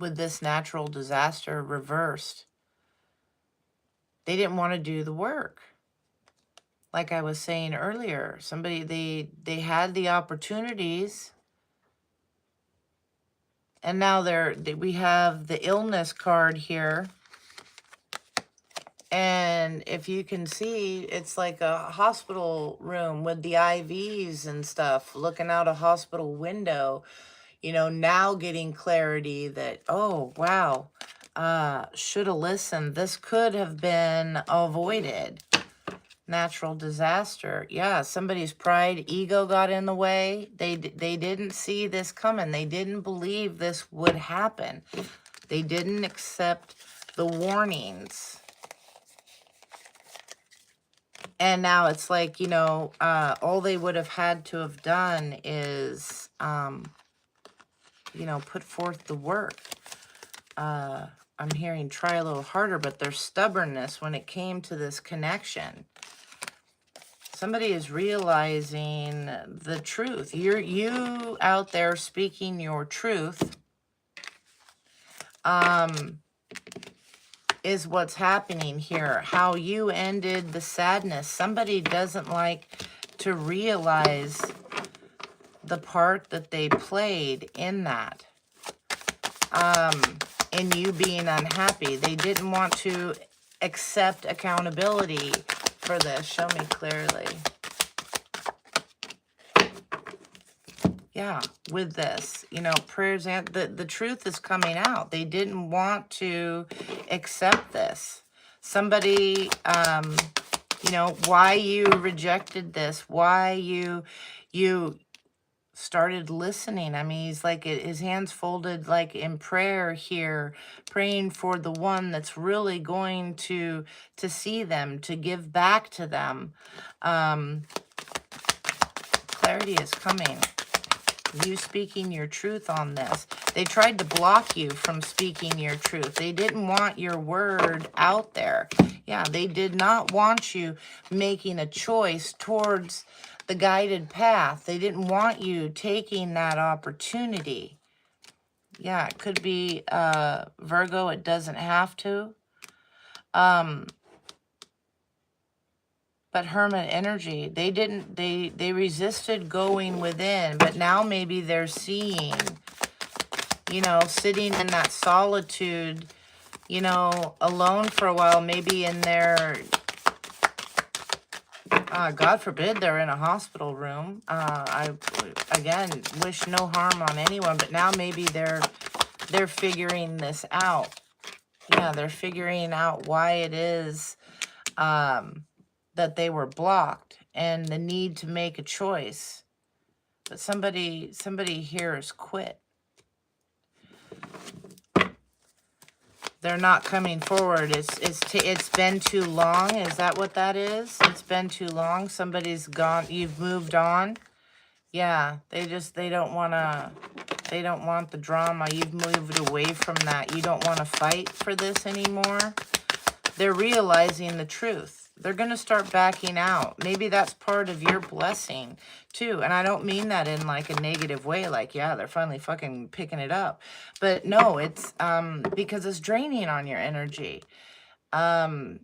with this natural disaster reversed. They didn't want to do the work. Like I was saying earlier, somebody, they had the opportunities, and now we have the illness card here. And if you can see, it's like a hospital room with the IVs and stuff, looking out a hospital window, you know, now getting clarity that, oh, wow, should have listened. This could have been avoided. Natural disaster. Yeah, somebody's pride, ego got in the way. They didn't see this coming. They didn't believe this would happen. They didn't accept the warnings. And now it's like, you know, all they would have had to have done is, you know, put forth the work. I'm hearing try a little harder, but their stubbornness when it came to this connection. Somebody is realizing the truth. You out there speaking your truth, is what's happening here. How you ended the sadness. Somebody doesn't like to realize the part that they played in that. In you being unhappy. They didn't want to accept accountability for this. Show me clearly. Yeah, with this, you know, prayers and the truth is coming out. They didn't want to accept this. Somebody, you know, why you rejected this, why you started listening. I mean, he's like, his hands folded like in prayer here, praying for the one that's really going to see them, to give back to them. Clarity is coming. You speaking your truth on this. They tried to block you from speaking your truth. They didn't want your word out there. Yeah, they did not want you making a choice towards the guided path. They didn't want you taking that opportunity. Yeah, it could be Virgo. It doesn't have to. But Hermit energy, they resisted going within, but now maybe they're seeing, you know, sitting in that solitude, you know, alone for a while, maybe in their, God forbid they're in a hospital room. I, again, wish no harm on anyone, but now maybe they're figuring this out. Yeah, they're figuring out why it is, that they were blocked and the need to make a choice. But somebody here has quit. They're not coming forward. It's been too long. Is that what that is? It's been too long. Somebody's gone. You've moved on. Yeah, they don't want the drama. You've moved away from that. You don't want to fight for this anymore. They're realizing the truth. They're going to start backing out. Maybe that's part of your blessing too. And I don't mean that in like a negative way. Like, yeah, they're finally fucking picking it up. But no, it's because it's draining on your energy. And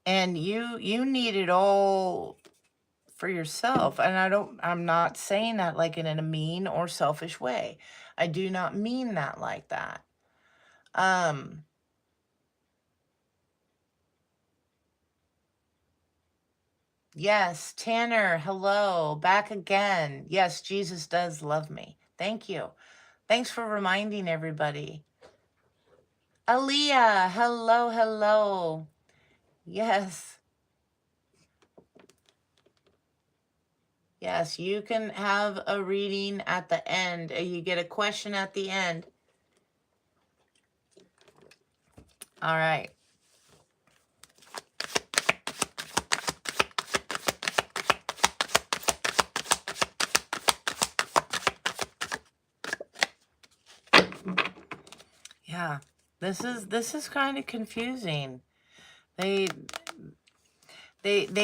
you need it all for yourself. And I'm not saying that like in a mean or selfish way. I do not mean that like that. Yes, Tanner, hello, back again. Yes, Jesus does love me. Thank you. Thanks for reminding everybody. Aaliyah, hello, hello. Yes. Yes, you can have a reading at the end. You get a question at the end. All right. Yeah, this is kind of confusing. They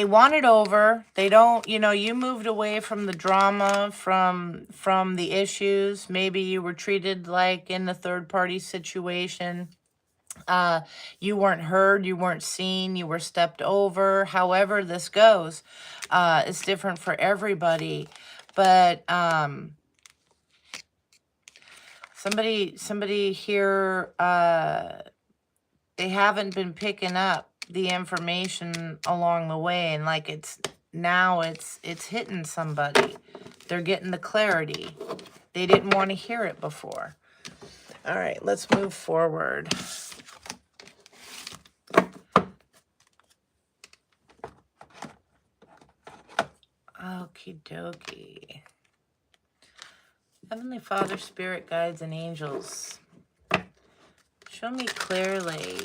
want it over. They don't, you moved away from the drama, from the issues. Maybe you were treated like in the third party situation. You weren't heard, you weren't seen, you were stepped over. However this goes, it's different for everybody. But somebody here, they haven't been picking up the information along the way, and like it's hitting somebody. They're getting the clarity. They didn't want to hear it before. All right, let's move forward. Okie dokie. Heavenly Father, Spirit, Guides, and Angels, show me clearly.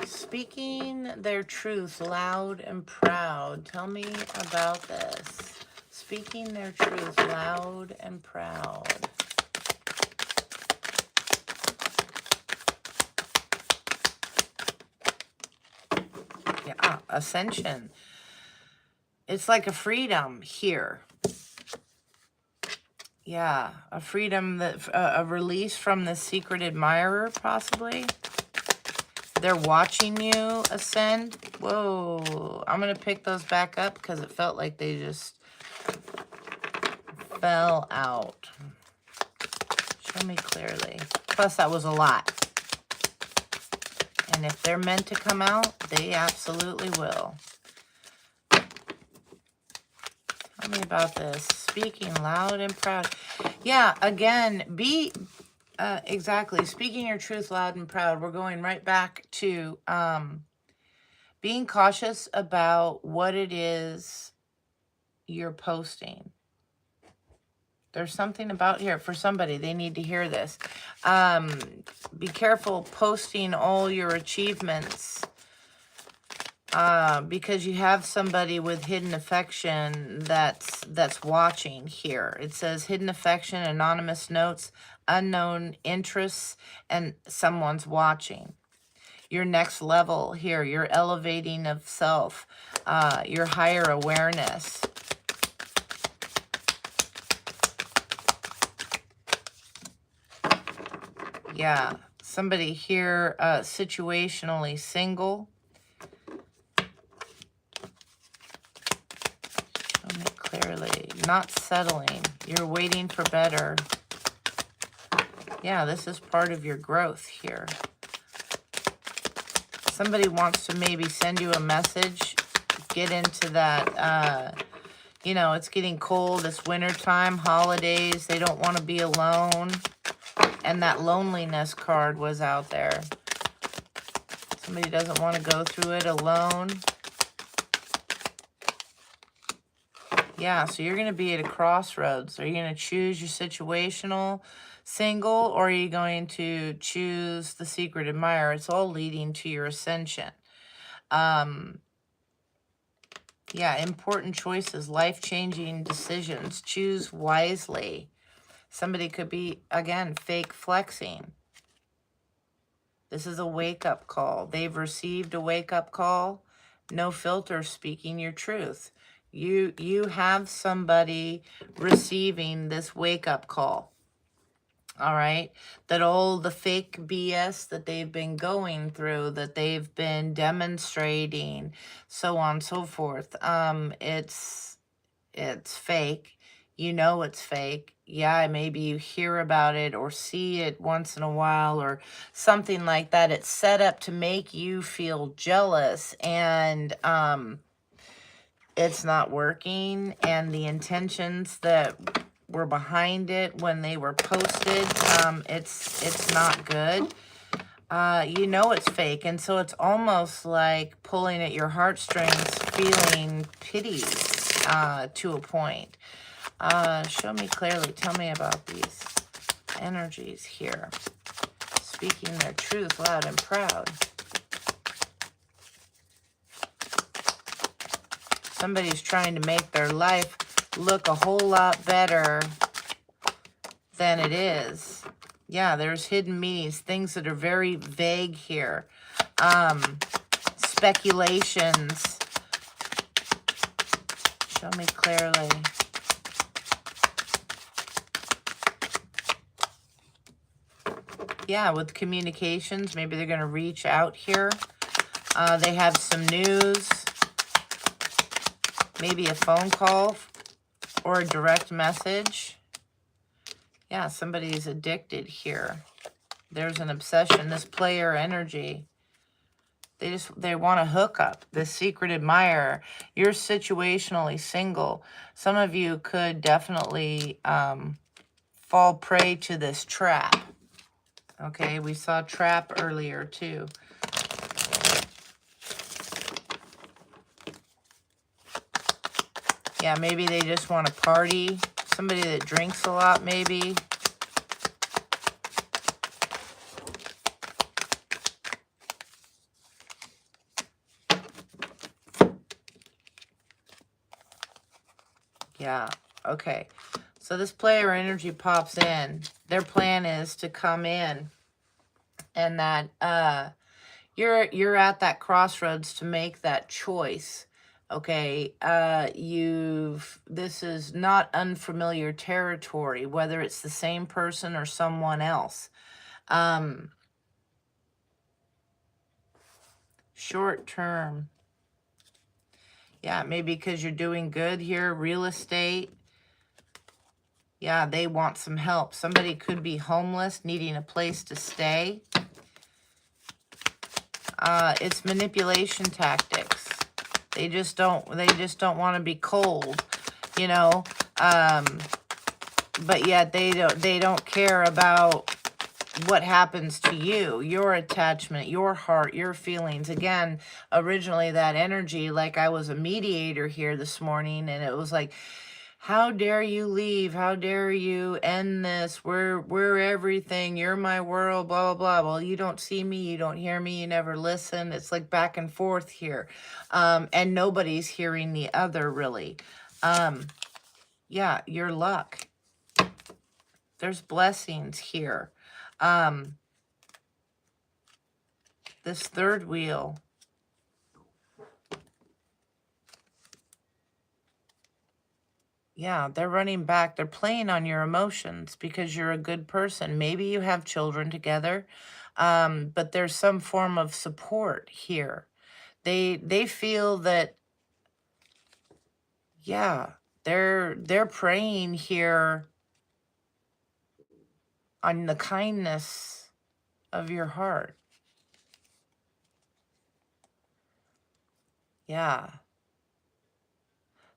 Speaking their truth loud and proud. Tell me about this. Speaking their truth loud and proud. Yeah, ascension. It's like a freedom here. Yeah, a freedom, that a release from the secret admirer, possibly. They're watching you ascend. Whoa, I'm going to pick those back up because it felt like they just fell out. Show me clearly. Plus, that was a lot. And if they're meant to come out, they absolutely will. Tell me about this. Speaking loud and proud. Yeah, again, exactly. Speaking your truth loud and proud. We're going right back to being cautious about what it is you're posting. There's something about here for somebody. They need to hear this. Be careful posting all your achievements because you have somebody with hidden affection that's watching here. It says hidden affection, anonymous notes, unknown interests, and someone's watching. Your next level here, your elevating of self, your higher awareness. Yeah, somebody here situationally single. Show me clearly. Not settling. You're waiting for better. Yeah, this is part of your growth here. Somebody wants to maybe send you a message. Get into that, it's getting cold. It's wintertime, holidays. They don't want to be alone. And that loneliness card was out there. Somebody doesn't want to go through it alone. Yeah, so you're going to be at a crossroads. Are you going to choose your situational single, or are you going to choose the secret admirer? It's all leading to your ascension. Yeah, important choices, life-changing decisions. Choose wisely. Somebody could be, again, fake flexing. This is a wake-up call. They've received a wake-up call. No filter, speaking your truth. You have somebody receiving this wake-up call. All right, that all the fake BS that they've been going through, that they've been demonstrating, so on and so forth. It's fake. You know it's fake. Yeah, maybe you hear about it or see it once in a while or something like that. It's set up to make you feel jealous, and it's not working. And the intentions that were behind it when they were posted, it's not good. You know it's fake, and so it's almost like pulling at your heartstrings, feeling pity to a point. Show me clearly. Tell me about these energies here. Speaking their truth loud and proud. Somebody's trying to make their life look a whole lot better than it is. Yeah, there's hidden meanings, things that are very vague here. Speculations. Show me clearly. Yeah, with communications, maybe they're going to reach out here. They have some news, maybe a phone call or a direct message. Yeah, somebody's addicted here. There's an obsession, this player energy. They want to hook up, this secret admirer. You're situationally single. Some of you could definitely fall prey to this trap. Okay, we saw trap earlier too. Yeah, maybe they just want to party. Somebody that drinks a lot, maybe. Yeah, okay. So this player energy pops in. Their plan is to come in, and that you're at that crossroads to make that choice. Okay, this is not unfamiliar territory, whether it's the same person or someone else. Short term. Yeah, maybe because you're doing good here, real estate. Yeah, they want some help. Somebody could be homeless, needing a place to stay. It's manipulation tactics. They just don't want to be cold, you know. But yet they don't care about what happens to you, your attachment, your heart, your feelings. Again, originally that energy, like I was a mediator here this morning, and it was like, how dare you leave? How dare you end this? We're everything. You're my world, blah, blah, blah. Well, you don't see me. You don't hear me. You never listen. It's like back and forth here. And nobody's hearing the other, really. Yeah, your luck. There's blessings here. This third wheel. Yeah, they're running back. They're playing on your emotions because you're a good person. Maybe you have children together, but there's some form of support here. They feel that, yeah, they're praying here on the kindness of your heart. Yeah.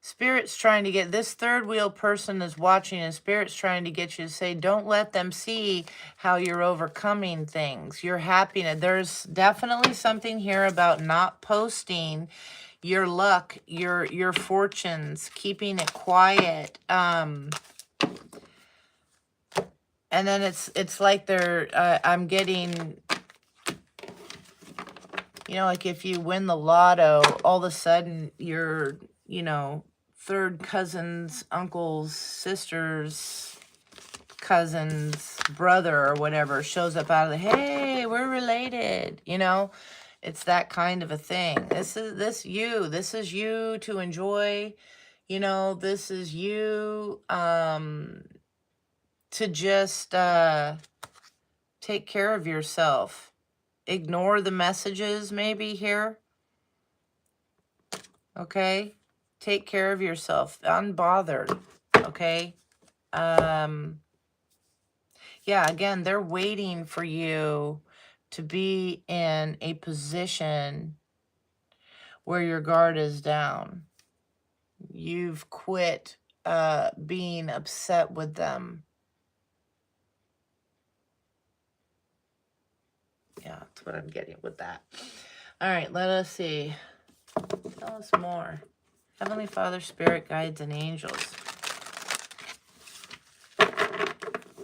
Spirit's trying to get, this third wheel person is watching, and Spirit's trying to get you to say, don't let them see how you're overcoming things. You're happy. There's definitely something here about not posting your luck, your fortunes, keeping it quiet. And then it's like they're, I'm getting, you know, like if you win the lotto, all of a sudden your, you know, third cousins, uncles, sisters, cousins, brother or whatever shows up out of the, hey, we're related, you know. It's that kind of a thing. This is you to enjoy, you know. This is you to just take care of yourself. Ignore the messages maybe here. Okay? Take care of yourself. Unbothered. Okay? Yeah, again, they're waiting for you to be in a position where your guard is down. You've quit being upset with them. Yeah, that's what I'm getting with that. All right, let us see. Tell us more. Heavenly Father, Spirit, Guides, and Angels.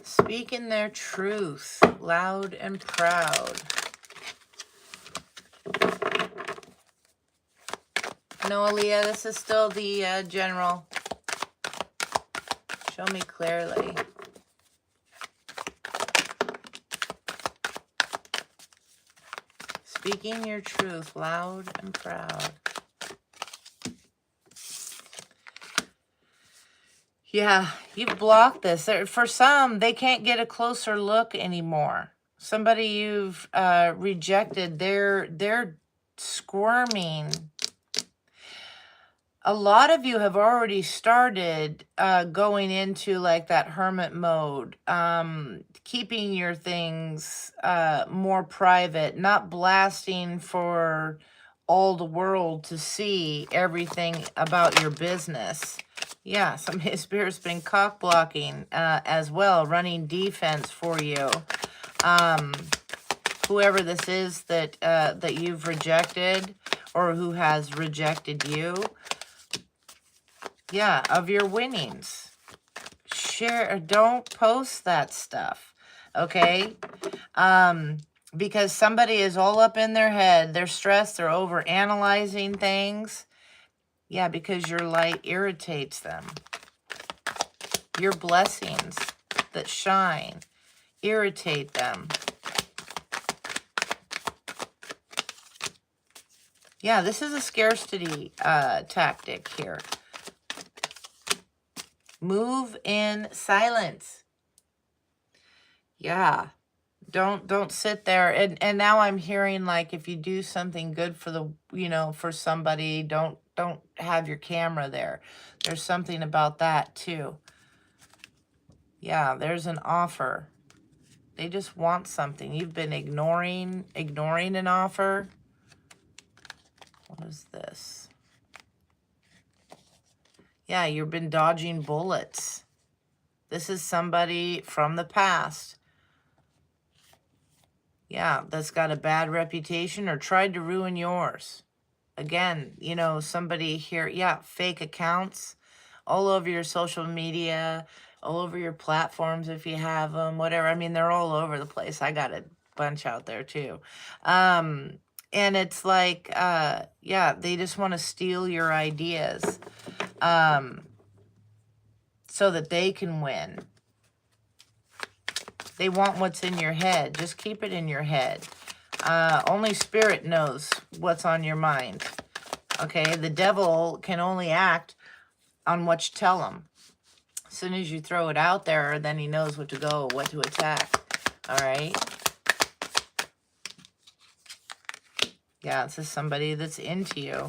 Speaking their truth loud and proud. No, Aaliyah, this is still the general. Show me clearly. Speaking your truth loud and proud. Yeah, you've blocked this. For some, they can't get a closer look anymore. Somebody you've rejected, they're squirming. A lot of you have already started going into like that hermit mode, keeping your things more private, not blasting for all the world to see everything about your business. Yeah, some spirit's been cock blocking as well, running defense for you. Whoever this is that that you've rejected or who has rejected you. Yeah, of your winnings. Share, don't post that stuff, okay? Because somebody is all up in their head. They're stressed, they're over analyzing things. Yeah, because your light irritates them. Your blessings that shine irritate them. Yeah, this is a scarcity tactic here. Move in silence. Yeah. Don't sit there. And now I'm hearing like if you do something good for the, you know, for somebody, don't have your camera there. There's something about that too. Yeah, there's an offer. They just want something. You've been ignoring an offer. What is this? Yeah, you've been dodging bullets. This is somebody from the past. Yeah, that's got a bad reputation or tried to ruin yours. Again, you know, somebody here, yeah, fake accounts all over your social media, all over your platforms if you have them, whatever. I mean, they're all over the place. I got a bunch out there too. And it's like, yeah, they just want to steal your ideas so that they can win. They want what's in your head. Just keep it in your head. Only Spirit knows what's on your mind. Okay, the devil can only act on what you tell him. As soon as you throw it out there, then he knows what to go, what to attack. All right. Yeah, this is somebody that's into you.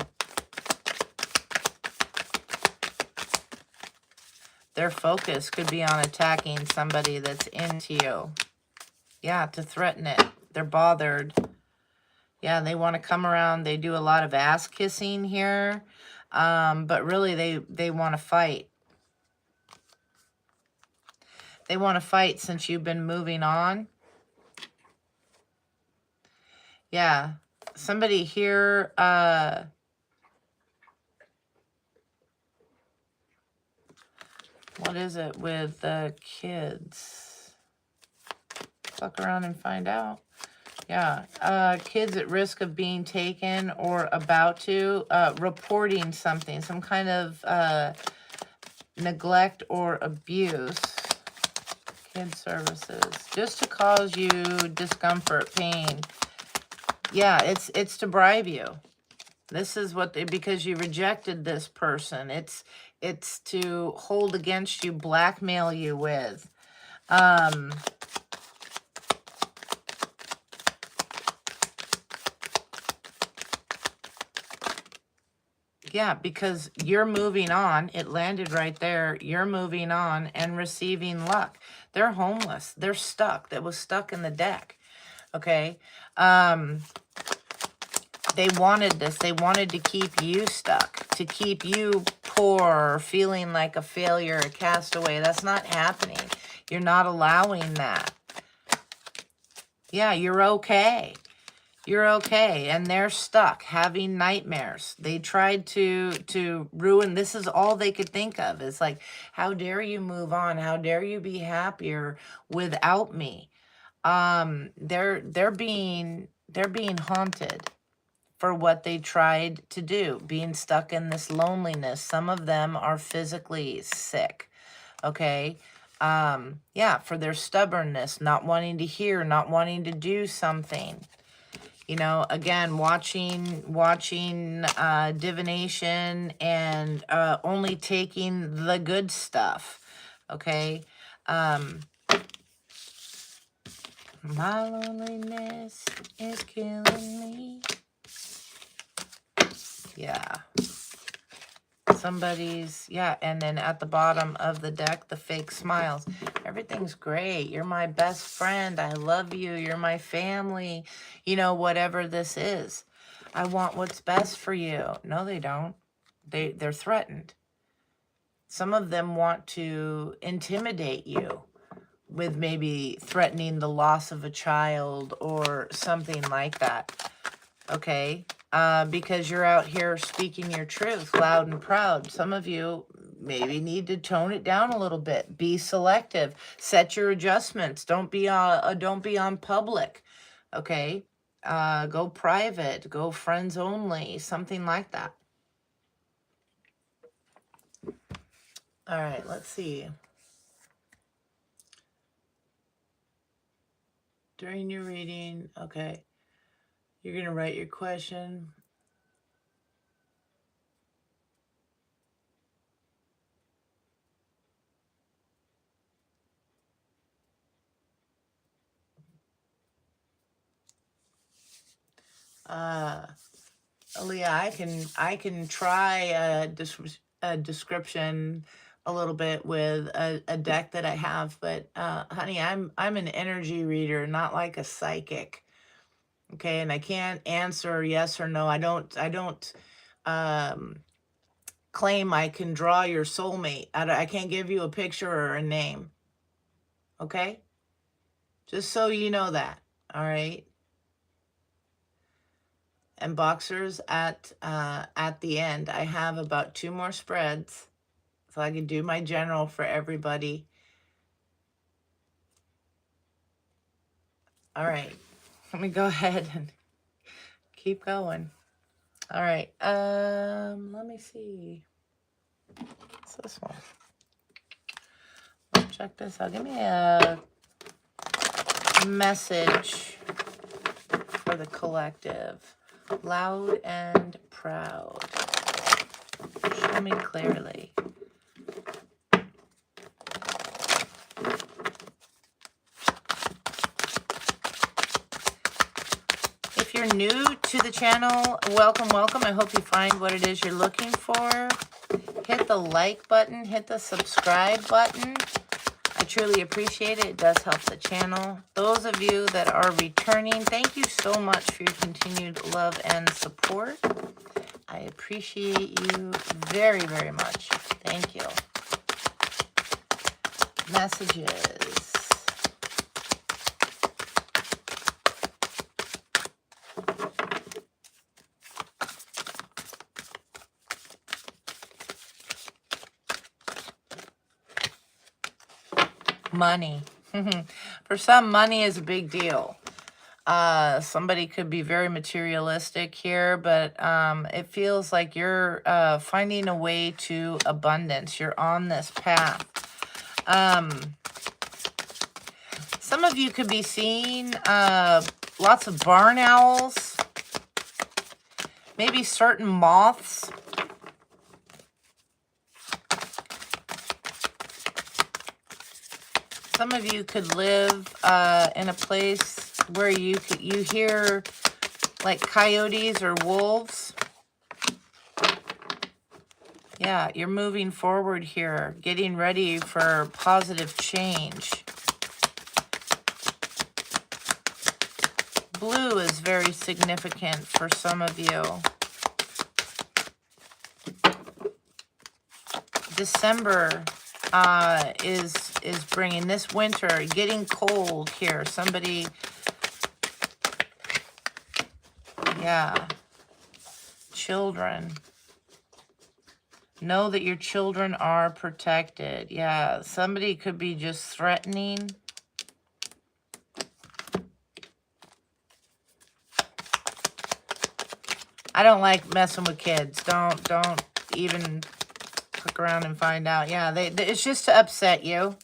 Their focus could be on attacking somebody that's into you. Yeah, to threaten it. They're bothered. Yeah, they want to come around. They do a lot of ass kissing here. But really, they want to fight. They want to fight since you've been moving on. Yeah, somebody here What is it with the kids? Fuck around and find out. Yeah, kids at risk of being taken or about to, reporting something, some kind of neglect or abuse. Kid services, just to cause you discomfort, pain. Yeah, it's to bribe you. This is what they, because you rejected this person. It's to hold against you, blackmail you with. Yeah, because you're moving on. It landed right there. You're moving on and receiving luck. They're homeless. They're stuck. That was stuck in the deck. Okay. They wanted this. They wanted to keep you stuck, to keep you poor, or feeling like a failure, a castaway. That's not happening. You're not allowing that. Yeah, you're okay. You're okay. And they're stuck having nightmares. They tried to ruin. This is all they could think of. It's like, how dare you move on? How dare you be happier without me? They're being haunted for what they tried to do, being stuck in this loneliness. Some of them are physically sick. Okay. Yeah, for their stubbornness, not wanting to hear, not wanting to do something. You know, again, watching divination and only taking the good stuff. Okay. My loneliness is killing me. Yeah. Somebody's, yeah, and then at the bottom of the deck, the fake smiles. Everything's great. You're my best friend. I love you. You're my family. You know, whatever this is. I want what's best for you. No, they don't. They're threatened. Some of them want to intimidate you with maybe threatening the loss of a child or something like that. Okay? Because you're out here speaking your truth loud and proud. Some of you maybe need to tone it down a little bit. Be selective. Set your adjustments. Don't be on public. Okay? Go private. Go friends only. Something like that. All right, let's see. During your reading, okay, you're going to write your question. Aaliyah, I can try a description a little bit with a deck that I have, but honey, I'm an energy reader, not like a psychic. Okay, and I can't answer yes or no. I don't claim I can draw your soulmate. I can't give you a picture or a name. Okay? Just so you know that. All right? And boxers, at the end, I have about 2 more spreads, so I can do my general for everybody. All right, let me go ahead and keep going. All right, let me see. What's this one? Let's check this out. Give me a message for the collective. Loud and proud. Show me clearly. If you're new to the channel, welcome, welcome. I hope you find what it is you're looking for. Hit the like button, hit the subscribe button. I truly appreciate it. It does help the channel. Those of you that are returning, thank you so much for your continued love and support. I appreciate you very, very much. Thank you. Messages. Money. For some, money is a big deal. Somebody could be very materialistic here, but it feels like you're finding a way to abundance. You're on this path. Some of you could be seeing lots of barn owls, maybe certain moths. Some of you could live in a place where you hear like coyotes or wolves. Yeah, you're moving forward here, getting ready for positive change. Blue is very significant for some of you. December is bringing this winter, getting cold here. Somebody, yeah, children. Know that your children are protected. Yeah, somebody could be just threatening. I don't like messing with kids. Don't even click around and find out. Yeah, it's just to upset you.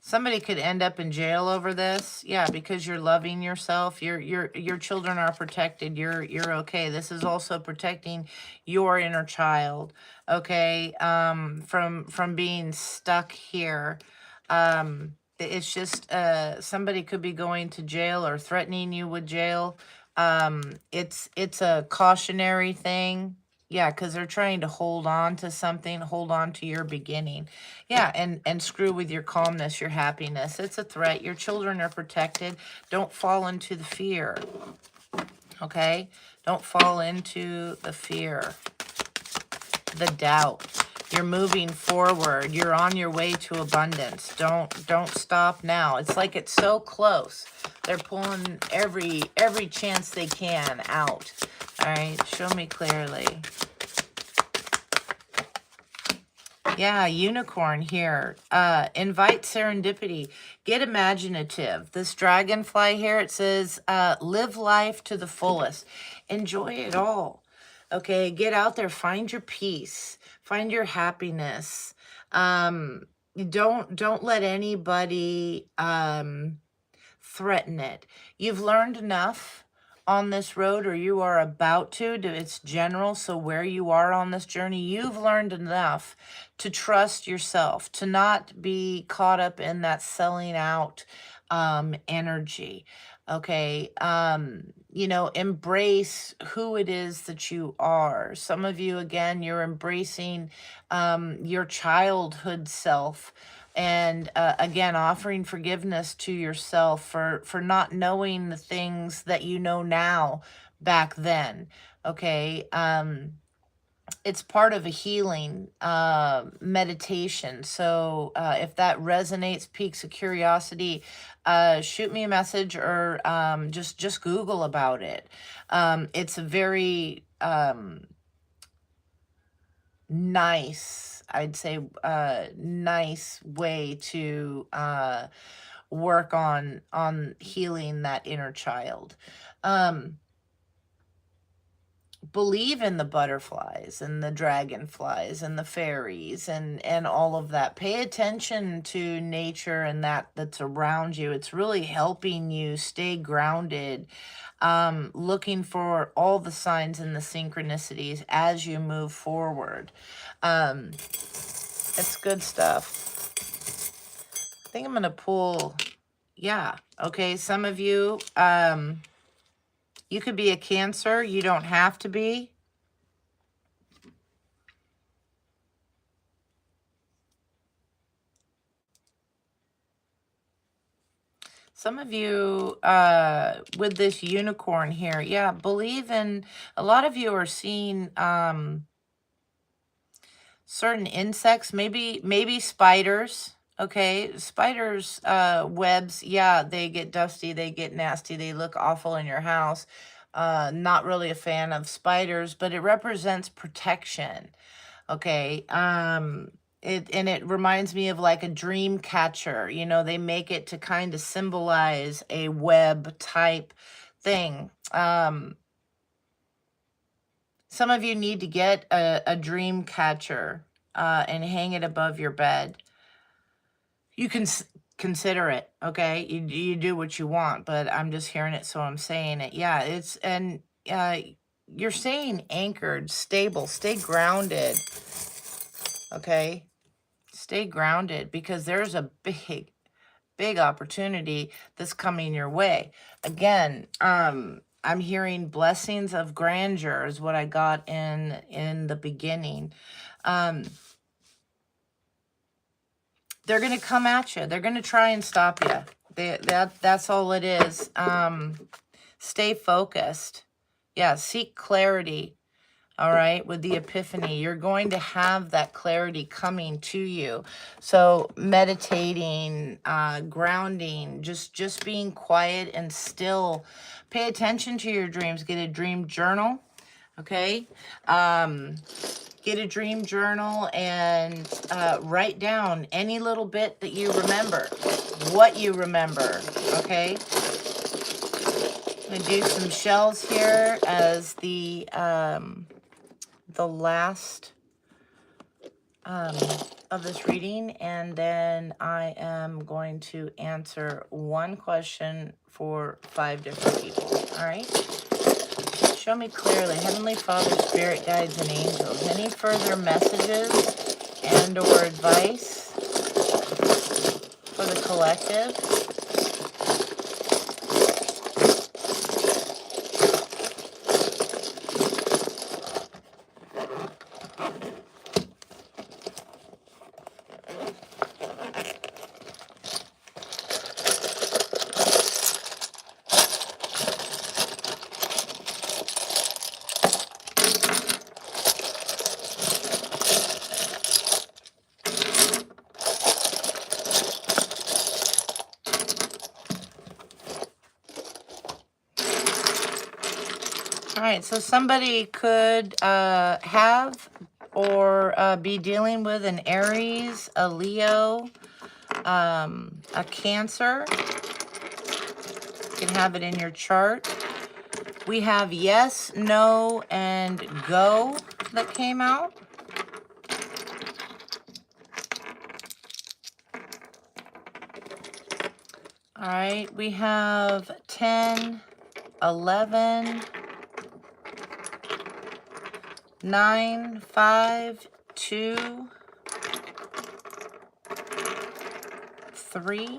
Somebody could end up in jail over this. Yeah, because you're loving yourself. Your children are protected. You're okay. This is also protecting your inner child. Okay, from being stuck here. It's just somebody could be going to jail or threatening you with jail. It's a cautionary thing. Yeah, because they're trying to hold on to something, hold on to your beginning. Yeah, and screw with your calmness, your happiness. It's a threat. Your children are protected. Don't fall into the fear. Okay? Don't fall into the fear, the doubt. You're moving forward. You're on your way to abundance. Don't stop now. It's like it's so close. They're pulling every chance they can out. All right, show me clearly. Yeah, unicorn here. Invite serendipity. Get imaginative. This dragonfly here, it says, live life to the fullest. Enjoy it all. Okay, get out there. Find your peace. Find your happiness. Don't let anybody threaten it. You've learned enough on this road, or you are about to. It's general, so where you are on this journey, you've learned enough to trust yourself, to not be caught up in that selling out energy. Okay, embrace who it is that you are. Some of you, again, you're embracing your childhood self. And again, offering forgiveness to yourself for not knowing the things that you know now back then. Okay. It's part of a healing meditation. So if that resonates, piques a curiosity, shoot me a message, or just Google about it. It's a very nice, I'd say, nice way to work on healing that inner child. Believe in the butterflies and the dragonflies and the fairies and all of that. Pay attention to nature and that's around you. It's really helping you stay grounded. Looking for all the signs and the synchronicities as you move forward. It's good stuff. I think I'm going to pull, yeah, okay, some of you, you could be a Cancer. You don't have to be. Some of you, with this unicorn here, yeah, believe in, a lot of you are seeing certain insects, maybe spiders. Okay, spiders, webs, yeah, they get dusty, they get nasty, they look awful in your house. Not really a fan of spiders, but it represents protection. Okay, And it reminds me of like a dream catcher. You know, they make it to kind of symbolize a web type thing. Some of you need to get a dream catcher and hang it above your bed. You can consider it, okay? You do what you want, but I'm just hearing it, so I'm saying it. Yeah, and you're staying anchored, stable, stay grounded, okay? Stay grounded, because there's a big opportunity that's coming your way. Again, I'm hearing blessings of grandeur is what I got in the beginning. They're going to come at you. They're going to try and stop you. That's all it is. Stay focused. Yeah, seek clarity. All right, with the epiphany, you're going to have that clarity coming to you. So meditating, grounding, just being quiet and still. Pay attention to your dreams. Get a dream journal, okay? Get a dream journal and write down any little bit that you remember, what you remember, okay? I'm going to do some shells here as the last of this reading, and then I am going to answer one question for 5 different people. All right, show me clearly, Heavenly Father, Spirit Guides, and Angels, any further messages and or advice for the collective. All right, so somebody could have or be dealing with an Aries, a Leo, a Cancer. You can have it in your chart. We have yes, no, and go that came out. All right, we have 10, 11, 9, 5, 2, 3.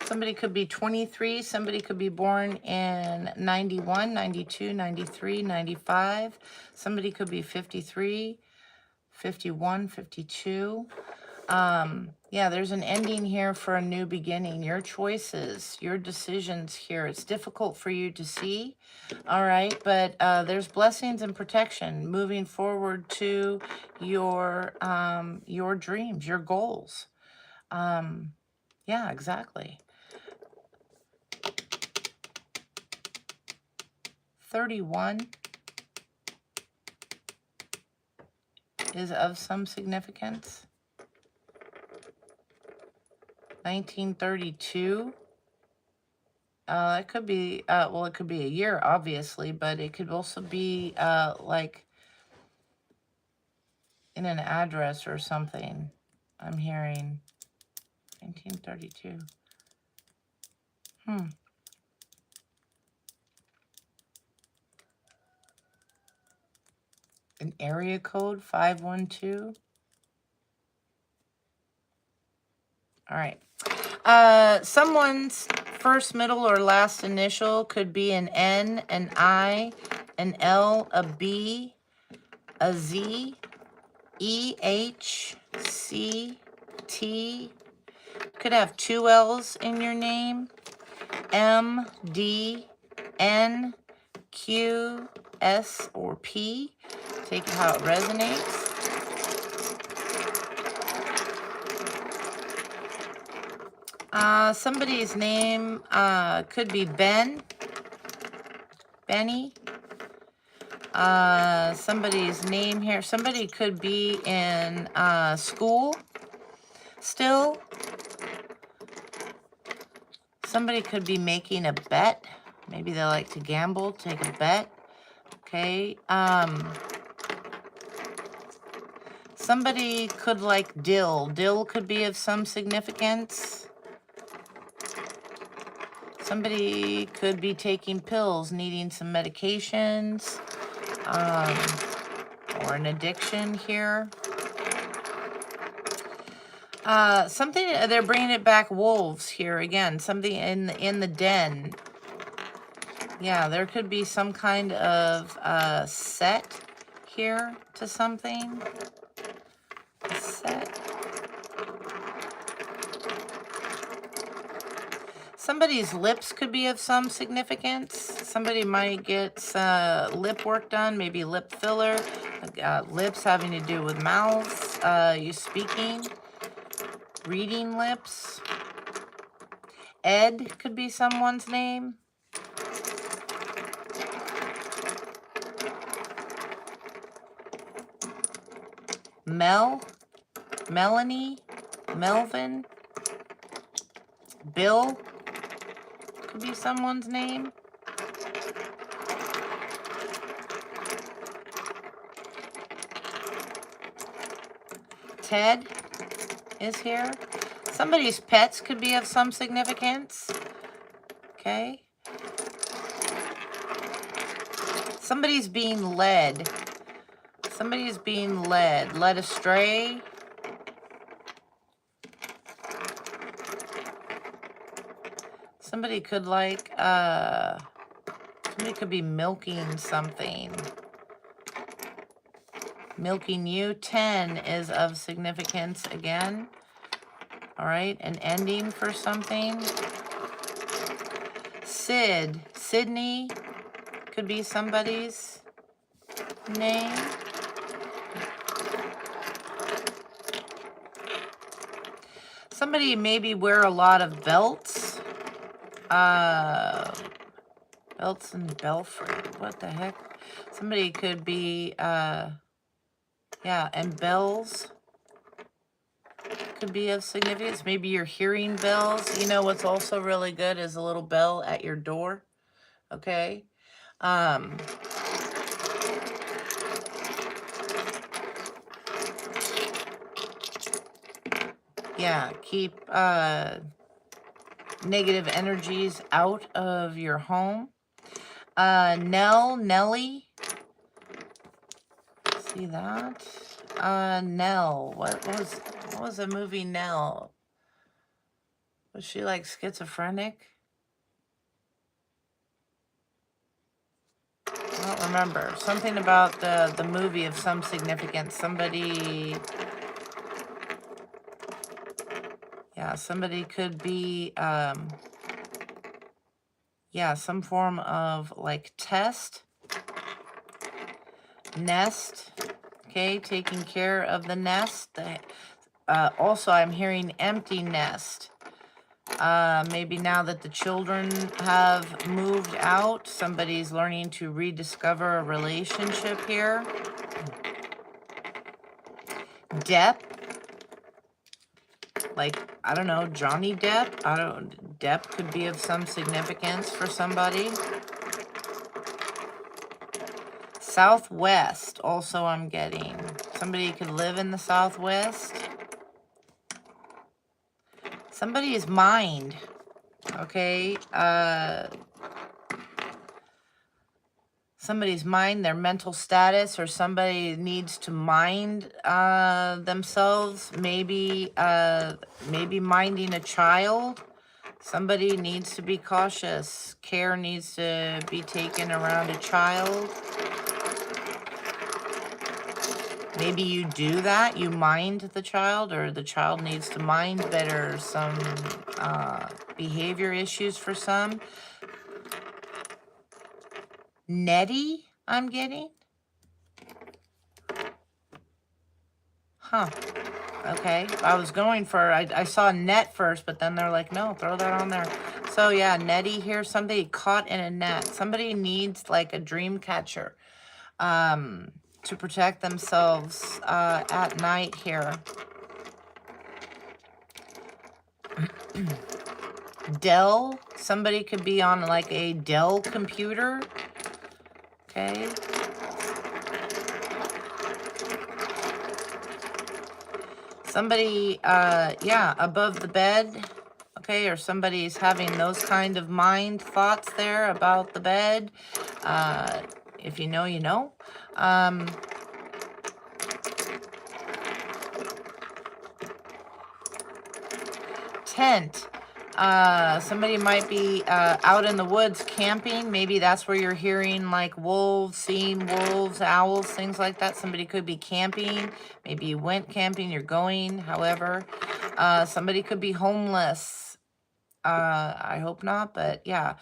Somebody could be 23. Somebody could be born in 91, 92, 93, 95. Somebody could be 53, 51, 52. Yeah, there's an ending here for a new beginning. Your choices, your decisions here. It's difficult for you to see, all right? But there's blessings and protection moving forward to your dreams, your goals. Yeah, exactly. 31 is of some significance. 1932. It could be, well, it could be a year, obviously, but it could also be like in an address or something. I'm hearing 1932. An area code, 512. All right. Someone's first, middle, or last initial could be an N, an I, an L, a B, a Z, E, H, C, T. Could have 2 L's in your name. M, D, N, Q, S, or P. Take it how it resonates. Somebody's name could be Ben, Benny. Somebody's name here. Somebody could be in school. still. Somebody could be making a bet. Maybe they like to gamble, take a bet. Okay. Somebody could like dill. Dill could be of some significance. Somebody could be taking pills, needing some medications, or an addiction here. Something, they're bringing it back, wolves here again. Something in the den. Yeah, there could be some kind of set here to something. A set. Somebody's lips could be of some significance. Somebody might get lip work done, maybe lip filler. Lips having to do with mouths, you speaking, reading lips. Ed could be someone's name. Mel, Melanie, Melvin, Bill could be someone's name. Ted is here. Somebody's pets could be of some significance. Okay. Somebody's being led. Somebody's being led astray. Somebody could like, somebody could be milking something. Milking you. 10 is of significance again. All right, an ending for something. Sid, Sydney could be somebody's name. Somebody maybe wear a lot of belts. Belts and belfry. What the heck? Somebody could be, yeah, and bells could be of significance. Maybe you're hearing bells. You know what's also really good is a little bell at your door. Okay. Yeah, keep negative energies out of your home. Nellie. See that? Nell. What was the movie Nell? Was she like schizophrenic? I don't remember. Something about the movie of some significance. Somebody... Yeah, somebody could be, yeah, some form of like test, nest, okay, taking care of the nest. Also, I'm hearing empty nest. Maybe now that the children have moved out, somebody's learning to rediscover a relationship here. Depp. Like, I don't know, Johnny Depp. Depp could be of some significance for somebody. Southwest, also I'm getting. Somebody could live in the Southwest. Somebody's mind, okay? Somebody's mind, their mental status, or somebody needs to mind themselves. Maybe minding a child. Somebody needs to be cautious. Care needs to be taken around a child. Maybe you do that. You mind the child, or the child needs to mind better. Some behavior issues for some. Nettie, I'm getting. Huh. Okay. I was going for, I saw net first, but then they're like, no, throw that on there. So yeah, Nettie here, somebody caught in a net. Somebody needs like a dream catcher to protect themselves at night here. Dell. Somebody could be on like a Dell computer. Okay. Somebody, yeah, above the bed. Okay, or somebody's having those kind of mind thoughts there about the bed. If you know, you know. Tent. Somebody might be out in the woods camping. Maybe that's where you're hearing like wolves, seeing wolves, owls, things like that. Somebody could be camping. Maybe you went camping, you're going, however. Somebody could be homeless. I hope not, but yeah.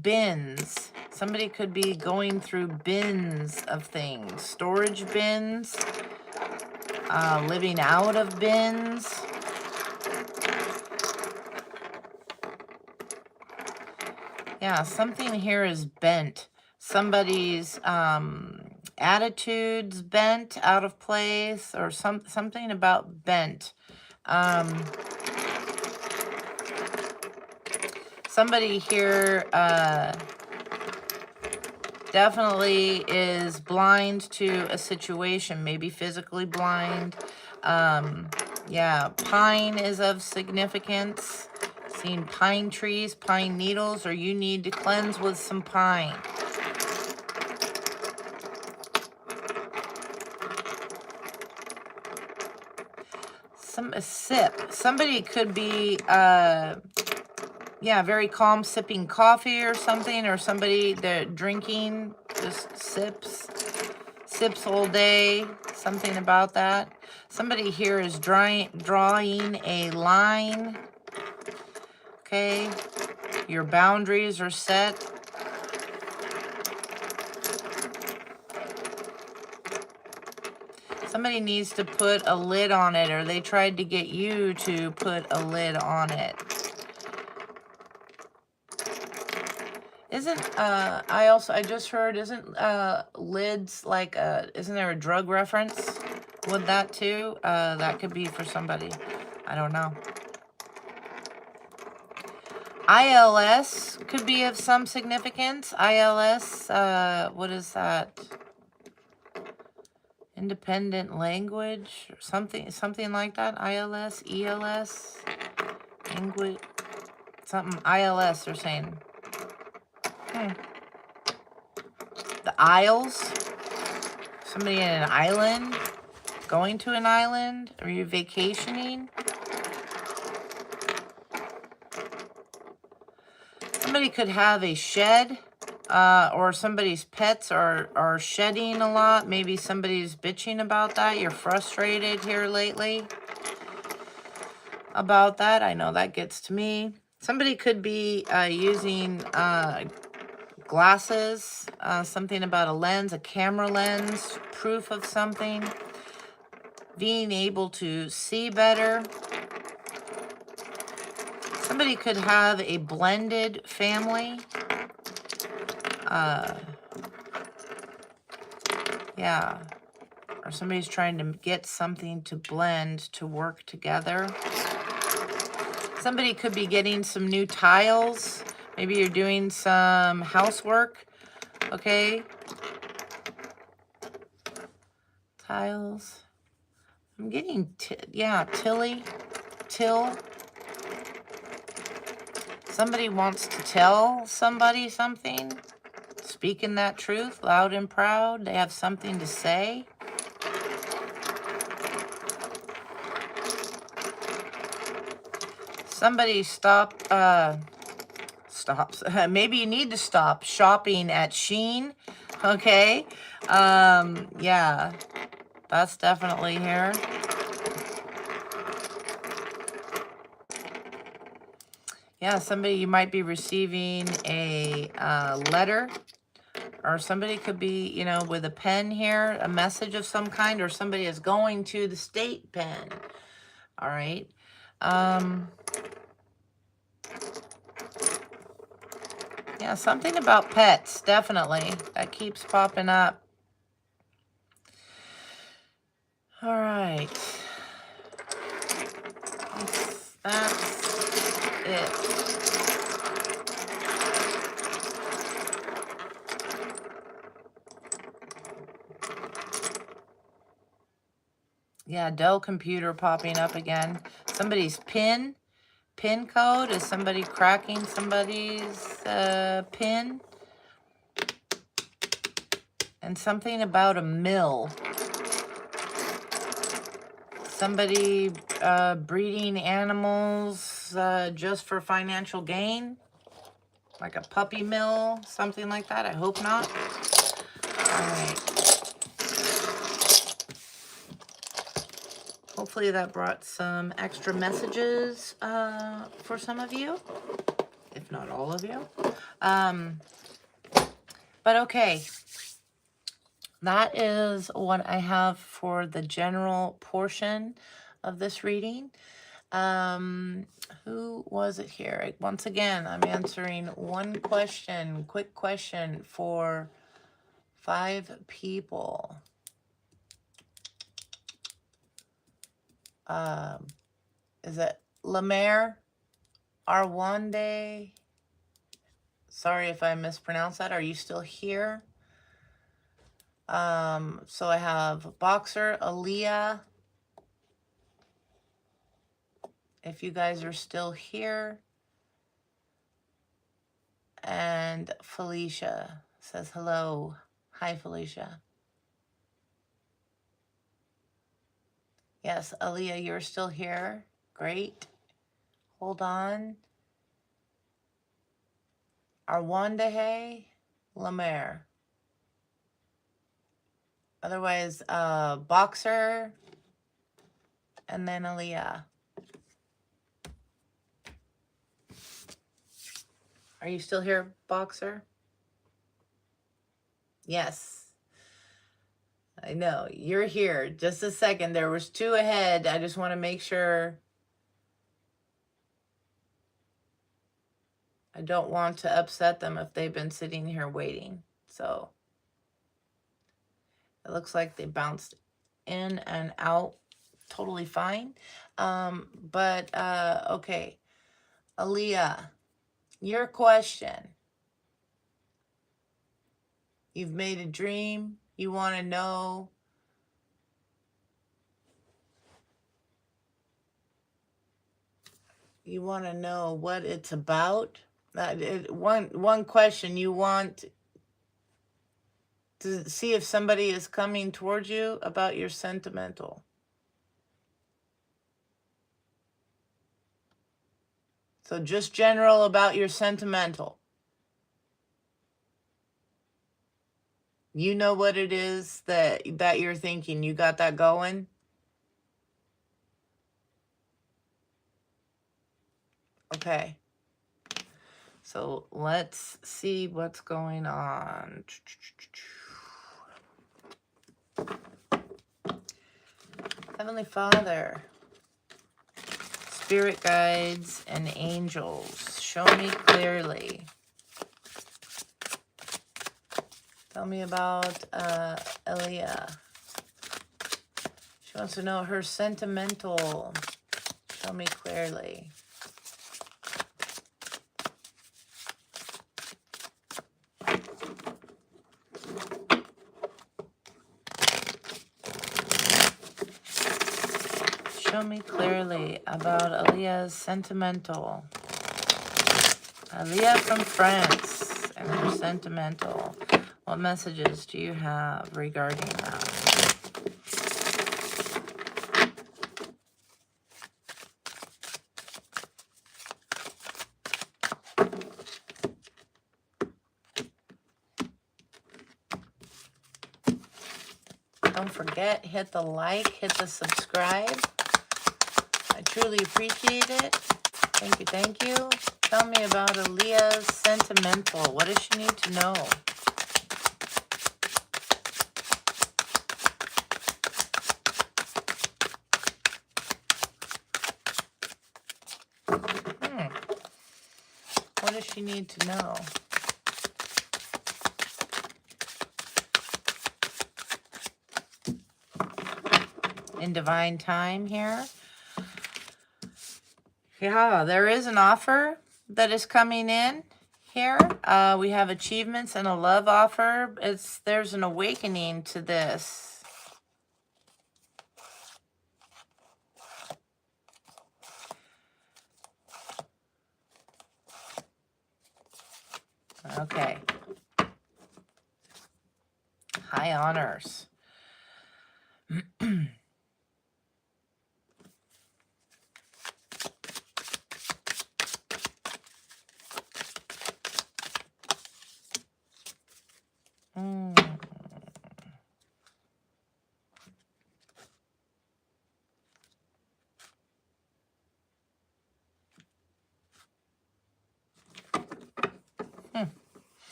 Bins. Somebody could be going through bins of things. Storage bins. Living out of bins. Yeah, something here is bent. Somebody's attitude's bent, out of place, or something about bent. Somebody here definitely is blind to a situation, maybe physically blind. Yeah, pine is of significance. Seeing pine trees, pine needles, or you need to cleanse with some pine. A sip. Somebody could be yeah, very calm, sipping coffee or something, or somebody that drinking, just sips all day, something about that. Somebody here is drawing a line. Okay, your boundaries are set. Somebody needs to put a lid on it, or they tried to get you to put a lid on it. Isn't, I just heard, isn't, lids like, isn't there a drug reference with that too? That could be for somebody. I don't know. ILS could be of some significance. ILS, what is that? Independent language or something like that. ILS, ELS, language, something. ILS, they're saying. The Isles. Somebody in an island. Going to an island. Are you vacationing? Somebody could have a shed. Or somebody's pets are shedding a lot. Maybe somebody's bitching about that. You're frustrated here lately about that. I know that gets to me. Somebody could be using glasses, something about a lens, a camera lens, proof of something, being able to see better. Somebody could have a blended family. Yeah. Or somebody's trying to get something to blend to work together. Somebody could be getting some new tiles. Maybe you're doing some housework. Okay. Tiles. I'm getting, till. Somebody wants to tell somebody something. Speaking that truth loud and proud. They have something to say. Somebody stops. Maybe you need to stop shopping at Shein. Okay. Yeah. That's definitely here. Yeah, somebody, you might be receiving a letter, or somebody could be, you know, with a pen here, a message of some kind, or somebody is going to the state pen. All right. Yeah, something about pets, definitely. That keeps popping up. All right. That's it. Yeah, Dell computer popping up again. Somebody's pin code. Is somebody cracking somebody's pin? And something about a mill. Somebody breeding animals just for financial gain. Like a puppy mill, something like that. I hope not. All right. Hopefully that brought some extra messages for some of you, if not all of you. But okay, that is what I have for the general portion of this reading. Who was it here? Once again, I'm answering one question, quick question for 5 people. Is it Lemaire Arwande? Sorry if I mispronounced that. Are you still here? So I have Boxer, Aaliyah. If you guys are still here. And Felicia says hello. Hi, Felicia. Yes, Aaliyah, you're still here. Great. Hold on. Arwandahe Lemaire. Otherwise, Boxer. And then Aaliyah. Are you still here, Boxer? Yes. I know. You're here. Just a second. There was 2 ahead. I just want to make sure. I don't want to upset them if they've been sitting here waiting. So it looks like they bounced in and out totally fine. But okay. Aaliyah, your question. You've made a dream. You want to know. You want to know what it's about. One question you want to see if somebody is coming towards you about your sentimental. So just general about your sentimental. You know what it is that you're thinking. You got that going? Okay. So let's see what's going on. Heavenly Father, spirit guides and angels, show me clearly. Tell me about Aaliyah. She wants to know her sentimental. Show me clearly. Show me clearly about Aaliyah's sentimental. Aaliyah from France and her sentimental. What messages do you have regarding that? Don't forget, hit the like, hit the subscribe. I truly appreciate it. Thank you, thank you. Tell me about Aaliyah's sentimental. What does she need to know? What does she need to know? In divine time here. Yeah, there is an offer that is coming in here. We have achievements and a love offer. There's an awakening to this. Okay. High honors.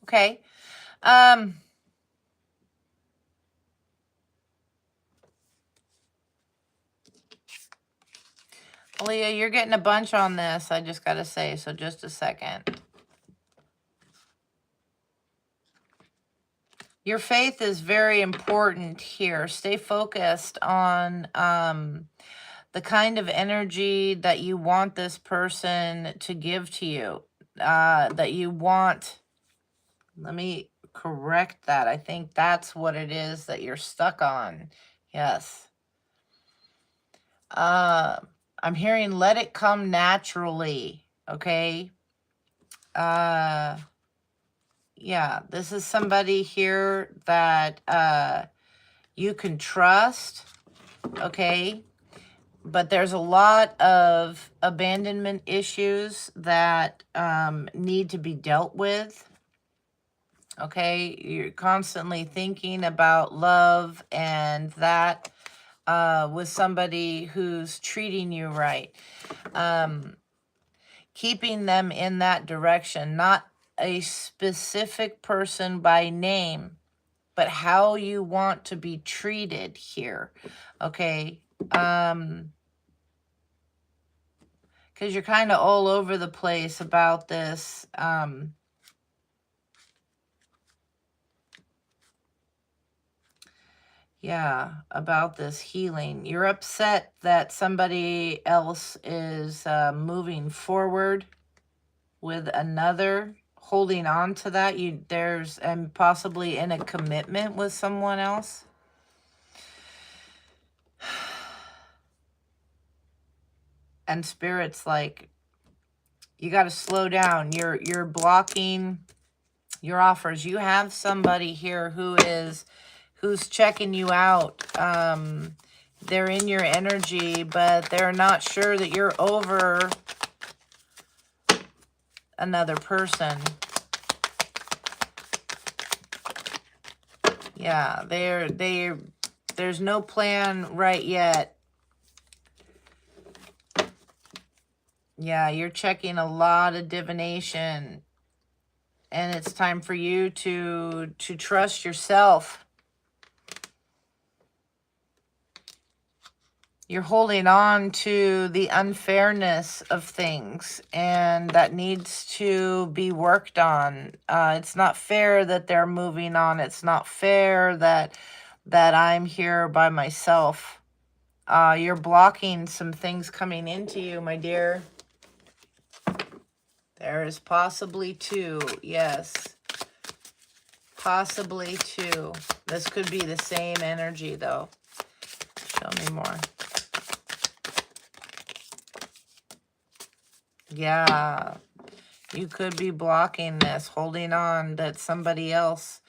Okay. Leah, you're getting a bunch on this, I just got to say, so just a second. Your faith is very important here. Stay focused on the kind of energy that you want this person to give to you, that you want. Let me correct that. I think that's what it is that you're stuck on. Yes. I'm hearing let it come naturally. Okay. Yeah, this is somebody here that you can trust. Okay. But there's a lot of abandonment issues that need to be dealt with. Okay, you're constantly thinking about love and that with somebody who's treating you right. Keeping them in that direction, not a specific person by name, but how you want to be treated here. Okay. Because you're kind of all over the place about this. Yeah, about this healing. You're upset that somebody else is moving forward with another, holding on to that. And possibly in a commitment with someone else. And Spirit's like, you got to slow down. You're blocking your offers. You have somebody here who's checking you out. They're in your energy, but they're not sure that you're over another person. Yeah, there's no plan right yet. Yeah, you're checking a lot of divination. And it's time for you to trust yourself. You're holding on to the unfairness of things, and that needs to be worked on. It's not fair that they're moving on. It's not fair that I'm here by myself. You're blocking some things coming into you, my dear. There is possibly two, yes. Possibly two. This could be the same energy, though. Show me more. Yeah, you could be blocking this, holding on that somebody else.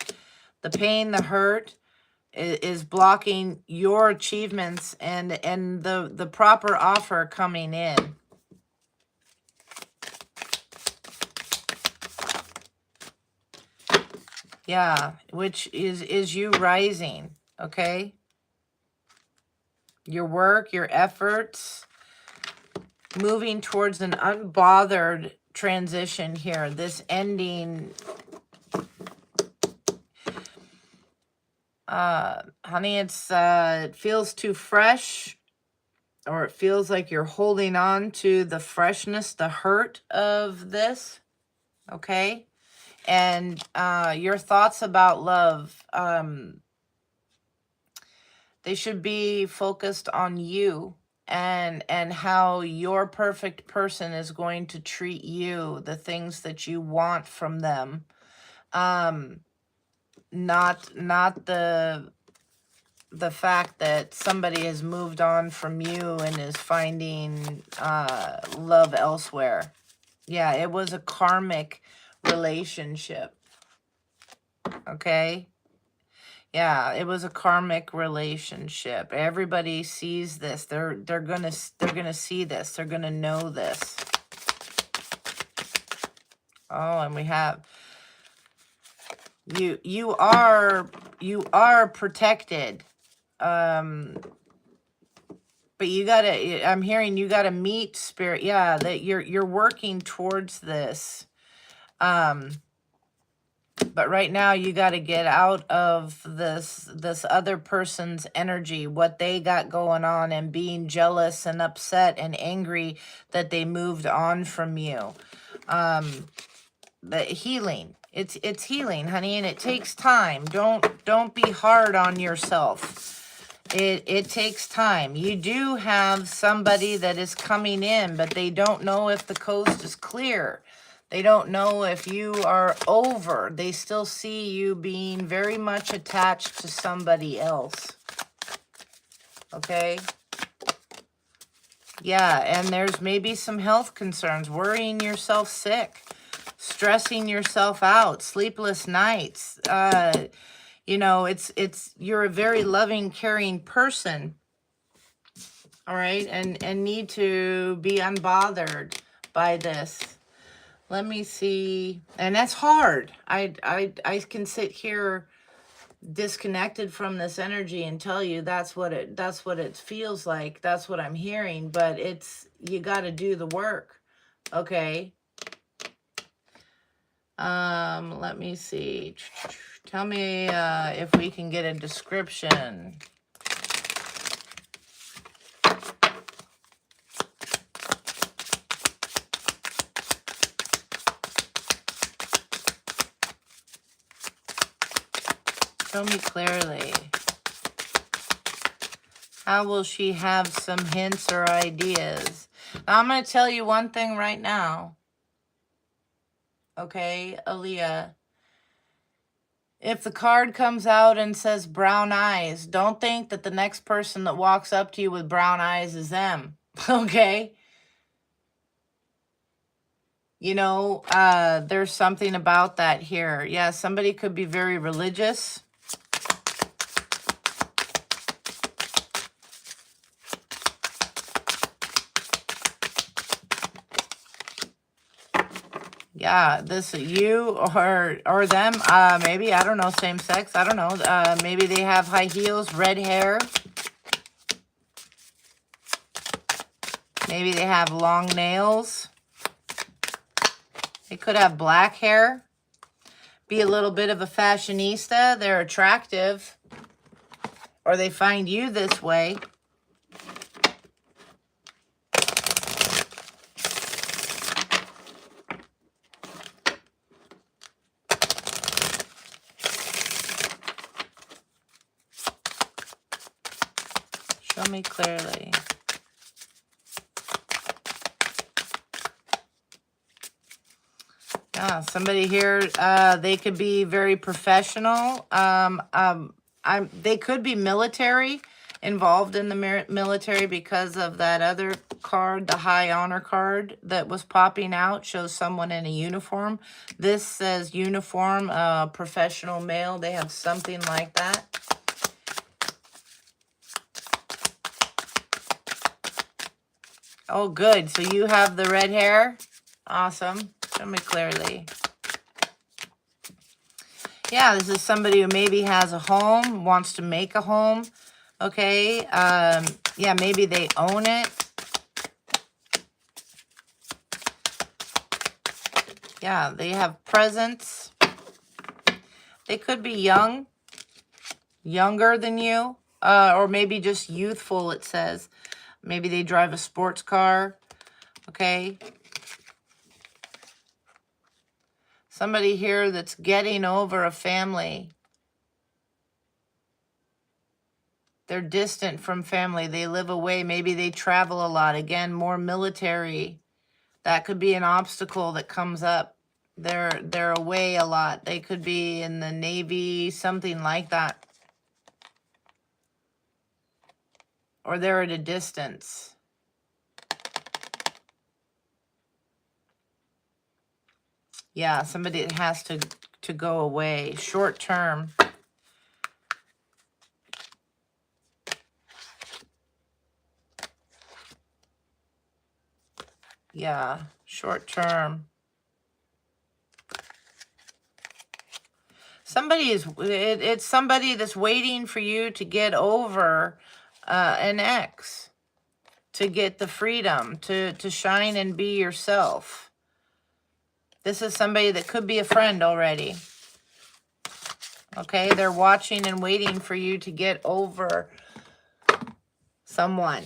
The pain, the hurt is blocking your achievements and the proper offer coming in. Yeah, which is you rising, okay? Your work, your efforts, moving towards an unbothered transition here. This ending, honey, it feels too fresh, or it feels like you're holding on to the freshness, the hurt of this, okay? And your thoughts about love, they should be focused on you, and how your perfect person is going to treat you, the things that you want from them. Not the fact that somebody has moved on from you and is finding love elsewhere. Yeah, it was a karmic relationship. Okay? Yeah, it was a karmic relationship. Everybody sees this. They're gonna see this. They're gonna know this. Oh, and we have you are protected. But you gotta, I'm hearing you gotta meet spirit. Yeah, that you're working towards this. But right now you gotta get out of this other person's energy, what they got going on, and being jealous and upset and angry that they moved on from you. The healing. It's healing, honey, and it takes time. Don't be hard on yourself. It takes time. You do have somebody that is coming in, but they don't know if the coast is clear. They don't know if you are over. They still see you being very much attached to somebody else. Okay? Yeah, and there's maybe some health concerns, worrying yourself sick, stressing yourself out, sleepless nights. You know, you're a very loving, caring person. All right, and need to be unbothered by this. Let me see. And that's hard. I can sit here disconnected from this energy and tell you that's what it feels like. That's what I'm hearing, but you got to do the work. Okay? Let me see. Tell me if we can get a description. Show me clearly. How will she have some hints or ideas? Now, I'm going to tell you one thing right now. Okay, Aaliyah. If the card comes out and says brown eyes, don't think that the next person that walks up to you with brown eyes is them. Okay? You know, there's something about that here. Yeah, somebody could be very religious. Yeah, this you or them, maybe, I don't know, same sex, I don't know. Maybe they have high heels, red hair. Maybe they have long nails. They could have black hair. Be a little bit of a fashionista. They're attractive. Or they find you this way. Show me clearly. Yeah, somebody here, they could be very professional. They could be military, involved in the military, because of that other card, the high honor card that was popping out, shows someone in a uniform. This says uniform, professional male. They have something like that. Oh, good. So you have the red hair. Awesome. Show me clearly. Yeah, this is somebody who maybe has a home, wants to make a home. Okay. Yeah, maybe they own it. Yeah, they have presence. They could be young, younger than you, or maybe just youthful, it says. Maybe they drive a sports car. Okay. Somebody here that's getting over a family. They're distant from family. They live away. Maybe they travel a lot. Again, more military. That could be an obstacle that comes up. They're away a lot. They could be in the Navy, something like that. Or they're at a distance. Yeah, somebody that has to go away. Short term. Yeah, short term. It's somebody that's waiting for you to get over an ex, to get the freedom, to shine and be yourself. This is somebody that could be a friend already. Okay, they're watching and waiting for you to get over someone.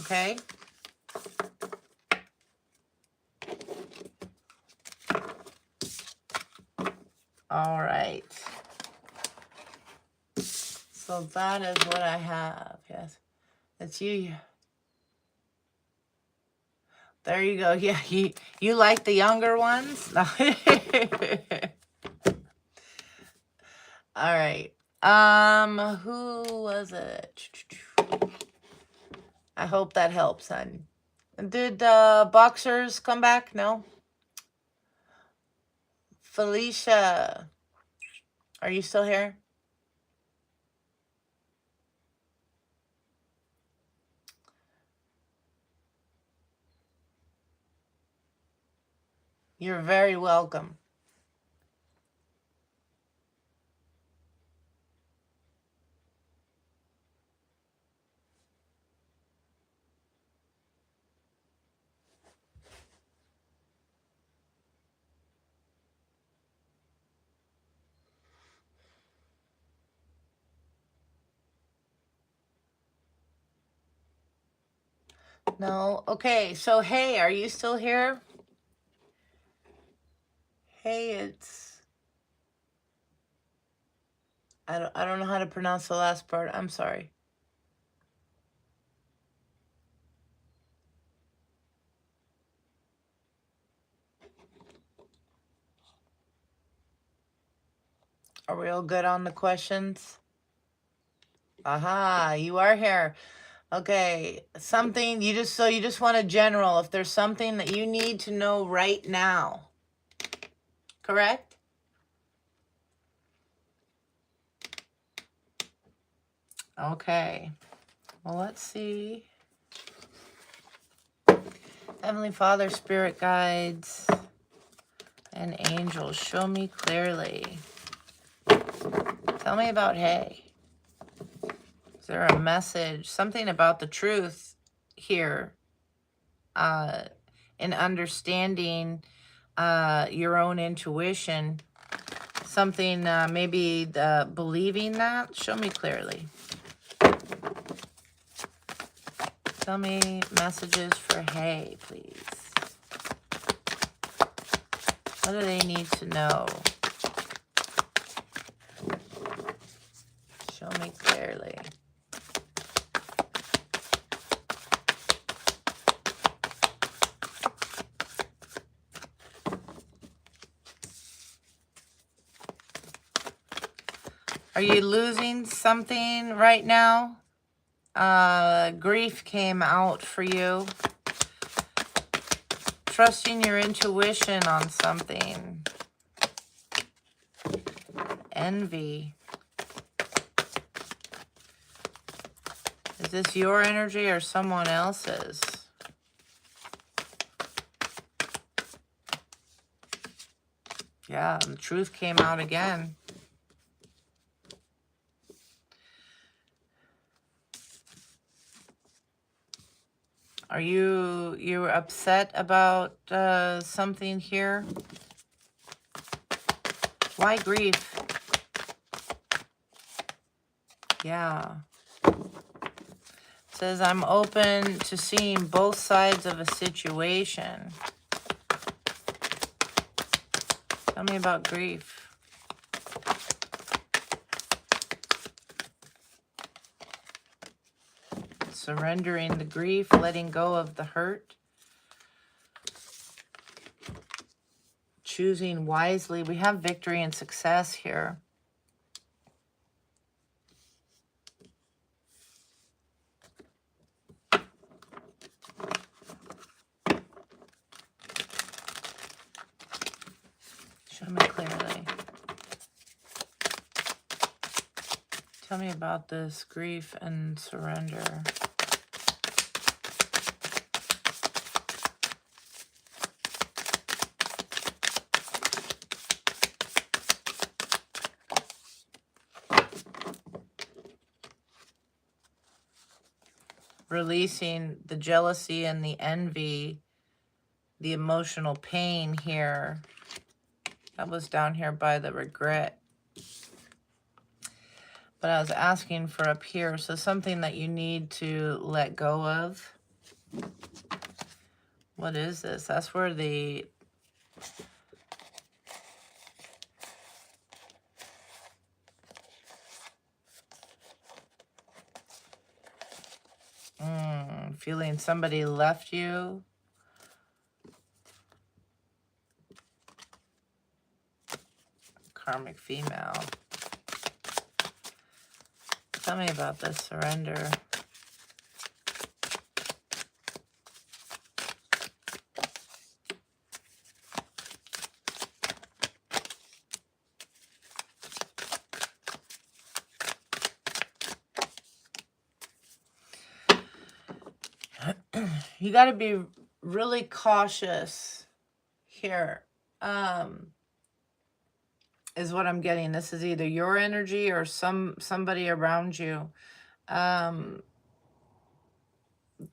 Okay? All right. So that is what I have. Yes. That's you. There you go. Yeah, you like the younger ones? No. All right. Who was it? I hope that helps, hon. Did Boxers come back? No? Felicia, are you still here? You're very welcome. No? Okay, so hey, are you still here? Hey, it's... I don't know how to pronounce the last part. I'm sorry. Are we all good on the questions? Aha, you are here. Okay, something you just want a general. If there's something that you need to know right now, correct? Okay, well, let's see. Heavenly Father, Spirit Guides, and Angels, show me clearly. Tell me about hay. Is there a message, something about the truth here, in understanding your own intuition, something, maybe believing that? Show me clearly. Tell me messages for hay, please. What do they need to know? Show me clearly. Are you losing something right now? Grief came out for you. Trusting your intuition on something. Envy. Is this your energy or someone else's? Yeah, the truth came out again. Are you upset about something here? Why grief? Yeah. It says, I'm open to seeing both sides of a situation. Tell me about grief. Surrendering the grief, letting go of the hurt. Choosing wisely. We have victory and success here. Show me clearly. Tell me about this grief and surrender. Releasing the jealousy and the envy, the emotional pain here. That was down here by the regret. But I was asking for up here. So something that you need to let go of. What is this? That's where the... feeling somebody left you. Karmic female. Tell me about this surrender. You got to be really cautious here, is what I'm getting. This is either your energy or somebody around you.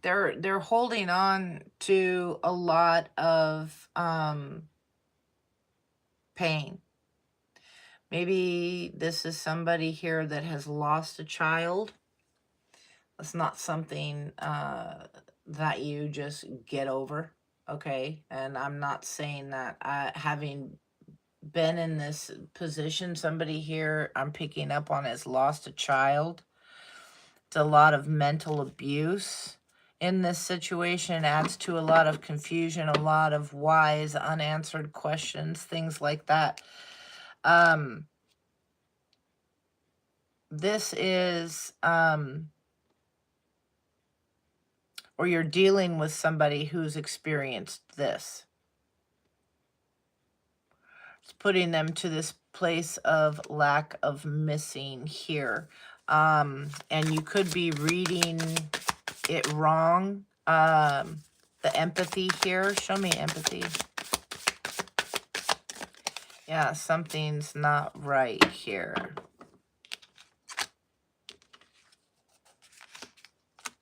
They're holding on to a lot of pain. Maybe this is somebody here that has lost a child. It's not something that you just get over, okay? And I'm not saying that having been in this position, somebody here I'm picking up on has lost a child. It's a lot of mental abuse in this situation. Adds to a lot of confusion, a lot of whys, unanswered questions, things like that. This is... or you're dealing with somebody who's experienced this. It's putting them to this place of lack of missing here. And you could be reading it wrong. The empathy here. Show me empathy. Yeah, something's not right here.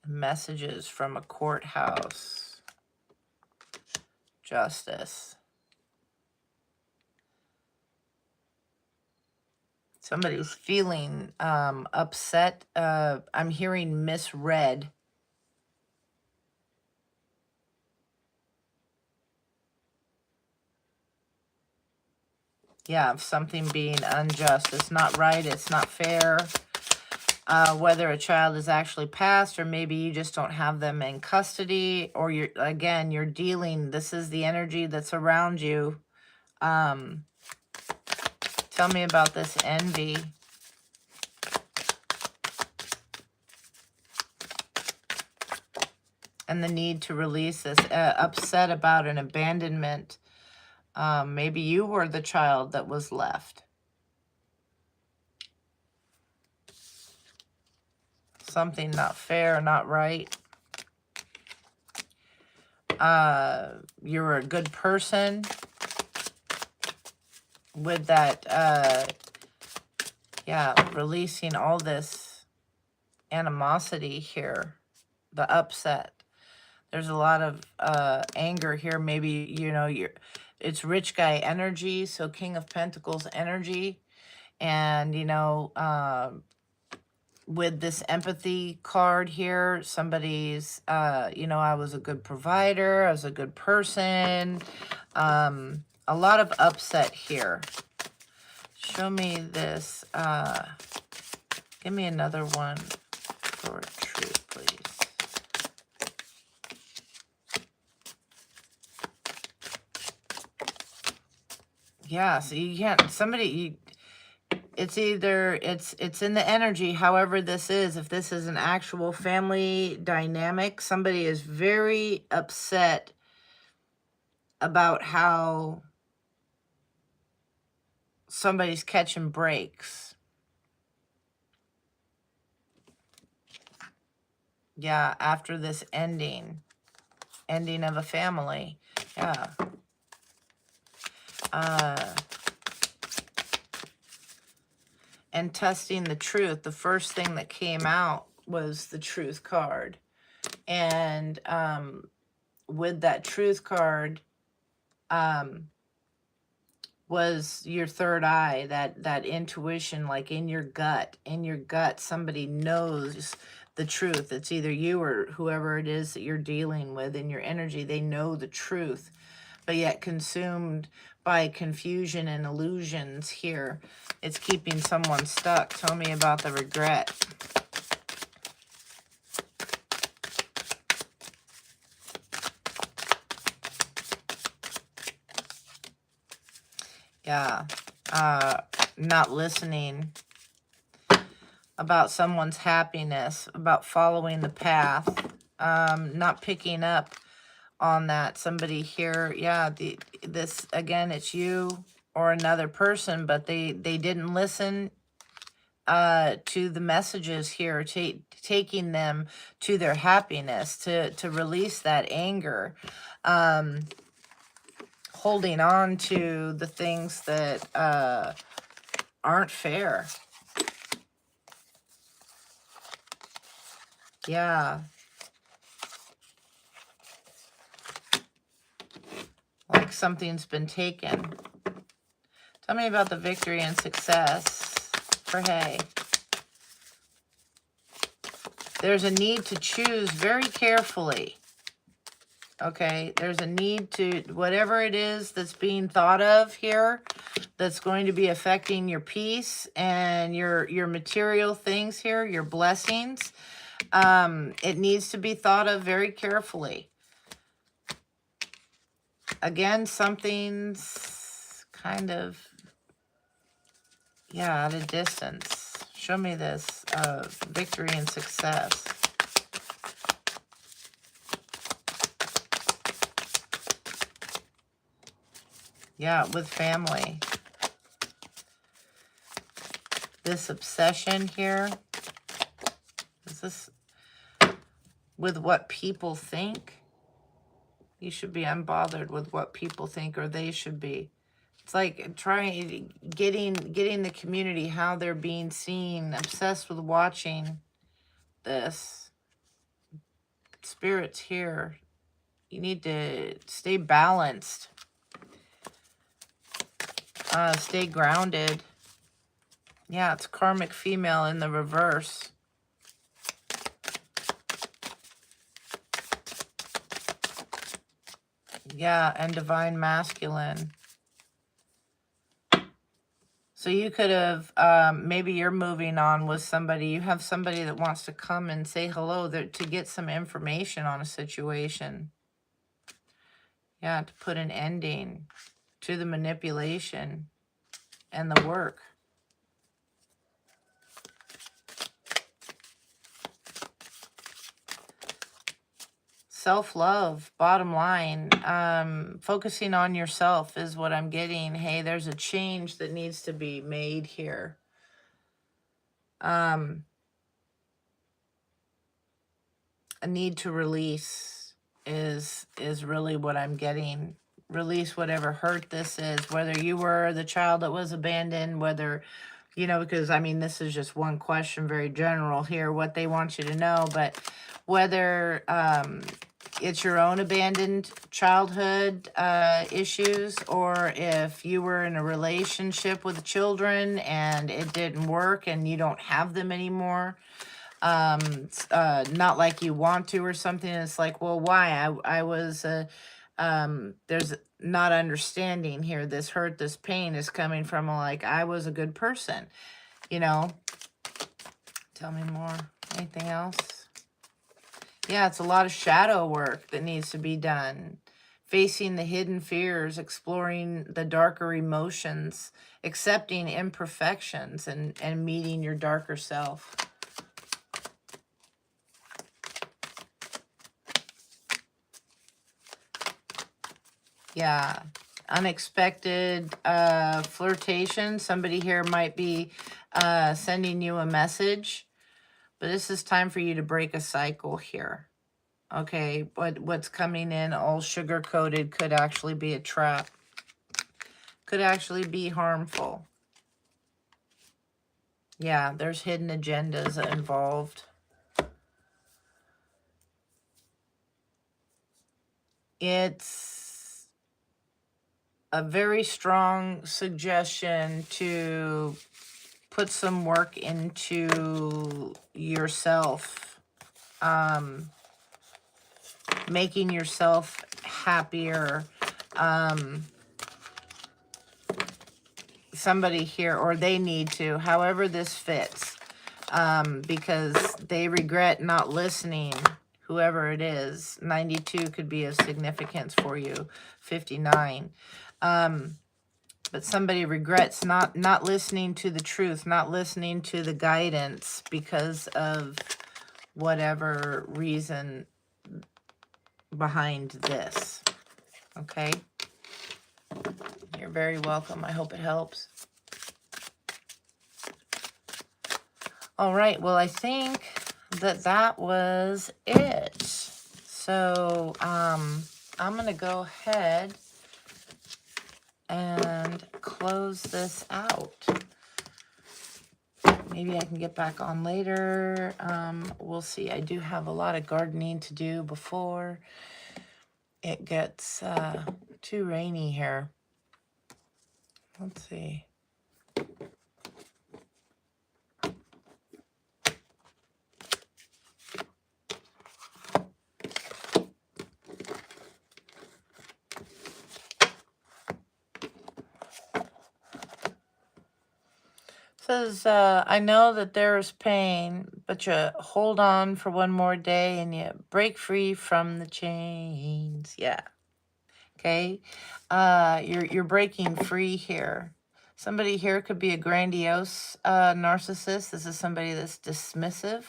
Messages from a courthouse. Justice. Somebody's feeling upset. I'm hearing misread. Yeah, of something being unjust. It's not right. It's not fair. Whether a child is actually passed or maybe you just don't have them in custody, or you're dealing, this is the energy that's around you. Tell me about this envy. And the need to release this, upset about an abandonment. Maybe you were the child that was left. Something not fair, not right. You're a good person with that, releasing all this animosity here, the upset. There's a lot of anger here. Maybe, it's rich guy energy, so King of Pentacles energy. And, with this empathy card here, somebody's, I was a good provider, I was a good person. A lot of upset here. Show me this. Give me another one for truth, please. Yeah, so you can't, it's either, it's in the energy, however this is. If this is an actual family dynamic, somebody is very upset about how somebody's catching breaks. Yeah, after this ending of a family. Yeah. And testing the truth. The first thing that came out was the truth card. And with that truth card was your third eye, that intuition, like in your gut. In your gut, somebody knows the truth. It's either you or whoever it is that you're dealing with in your energy. They know the truth, but yet consumed by confusion and illusions here. It's keeping someone stuck. Tell me about the regret. Yeah. Not listening about someone's happiness, about following the path, not picking up on that. Somebody here, yeah, this again, it's you or another person, but they didn't listen to the messages here, taking them to their happiness, to release that anger, holding on to the things that aren't fair. Yeah. Like something's been taken. Tell me about the victory and success for hay. There's a need to choose very carefully. Okay, there's a need to, whatever it is that's being thought of here, that's going to be affecting your peace and your material things here, your blessings. It needs to be thought of very carefully. Again, something's kind of, yeah, at a distance. Show me this victory and success. Yeah, with family. This obsession here. Is this with what people think? You should be unbothered with what people think, or they should be. It's like trying, getting the community, how they're being seen, obsessed with watching this. Spirits here. You need to stay balanced. Stay grounded. Yeah, it's karmic female in the reverse. Yeah, and divine masculine. So you could have, maybe you're moving on with somebody. You have somebody that wants to come and say hello to get some information on a situation. Yeah, to put an ending to the manipulation and the work. Self-love, bottom line, focusing on yourself is what I'm getting. Hey, there's a change that needs to be made here. A need to release is really what I'm getting. Release whatever hurt this is, whether you were the child that was abandoned, whether, you know, because I mean, this is just one question, very general here, what they want you to know, but whether it's your own abandoned childhood issues, or if you were in a relationship with children and it didn't work and you don't have them anymore, not like you want to or something. It's like, well, why? I was, there's not understanding here. This hurt, this pain is coming from like, I was a good person, you know. Tell me more. Anything else? Yeah, it's a lot of shadow work that needs to be done. facing the hidden fears, exploring the darker emotions, accepting imperfections, and meeting your darker self. Yeah, unexpected flirtation. Somebody here might be sending you a message, but this is time for you to break a cycle here. Okay, what's coming in all sugar-coated could actually be a trap. Could actually be harmful. Yeah, there's hidden agendas involved. It's a very strong suggestion to put some work into yourself, making yourself happier. Somebody here, or they need to, however this fits, because they regret not listening. Whoever it is, 92 could be of significance for you, 59. But somebody regrets not listening to the truth, not listening to the guidance because of whatever reason behind this. Okay? You're very welcome. I hope it helps. All right. Well, I think that was it. So I'm going to go ahead and close this out. Maybe I can get back on later. We'll see. I do have a lot of gardening to do before it gets too rainy here. Let's see. Says, I know that there is pain, but you hold on for one more day and you break free from the chains. Yeah. Okay. You're breaking free here. Somebody here could be a grandiose narcissist. This is somebody that's dismissive.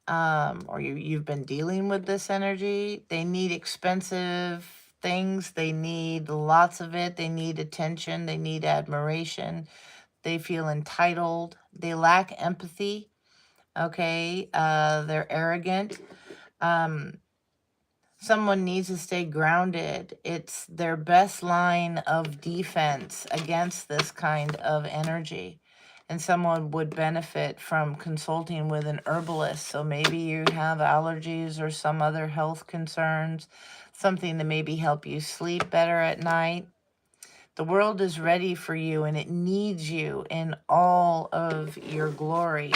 Or you've been dealing with this energy. They need expensive things. They need lots of it. They need attention. They need admiration. They feel entitled. They lack empathy. Okay. They're arrogant. Someone needs to stay grounded. It's their best line of defense against this kind of energy. And someone would benefit from consulting with an herbalist. So maybe you have allergies or some other health concerns, something to maybe help you sleep better at night. The world is ready for you and it needs you in all of your glory.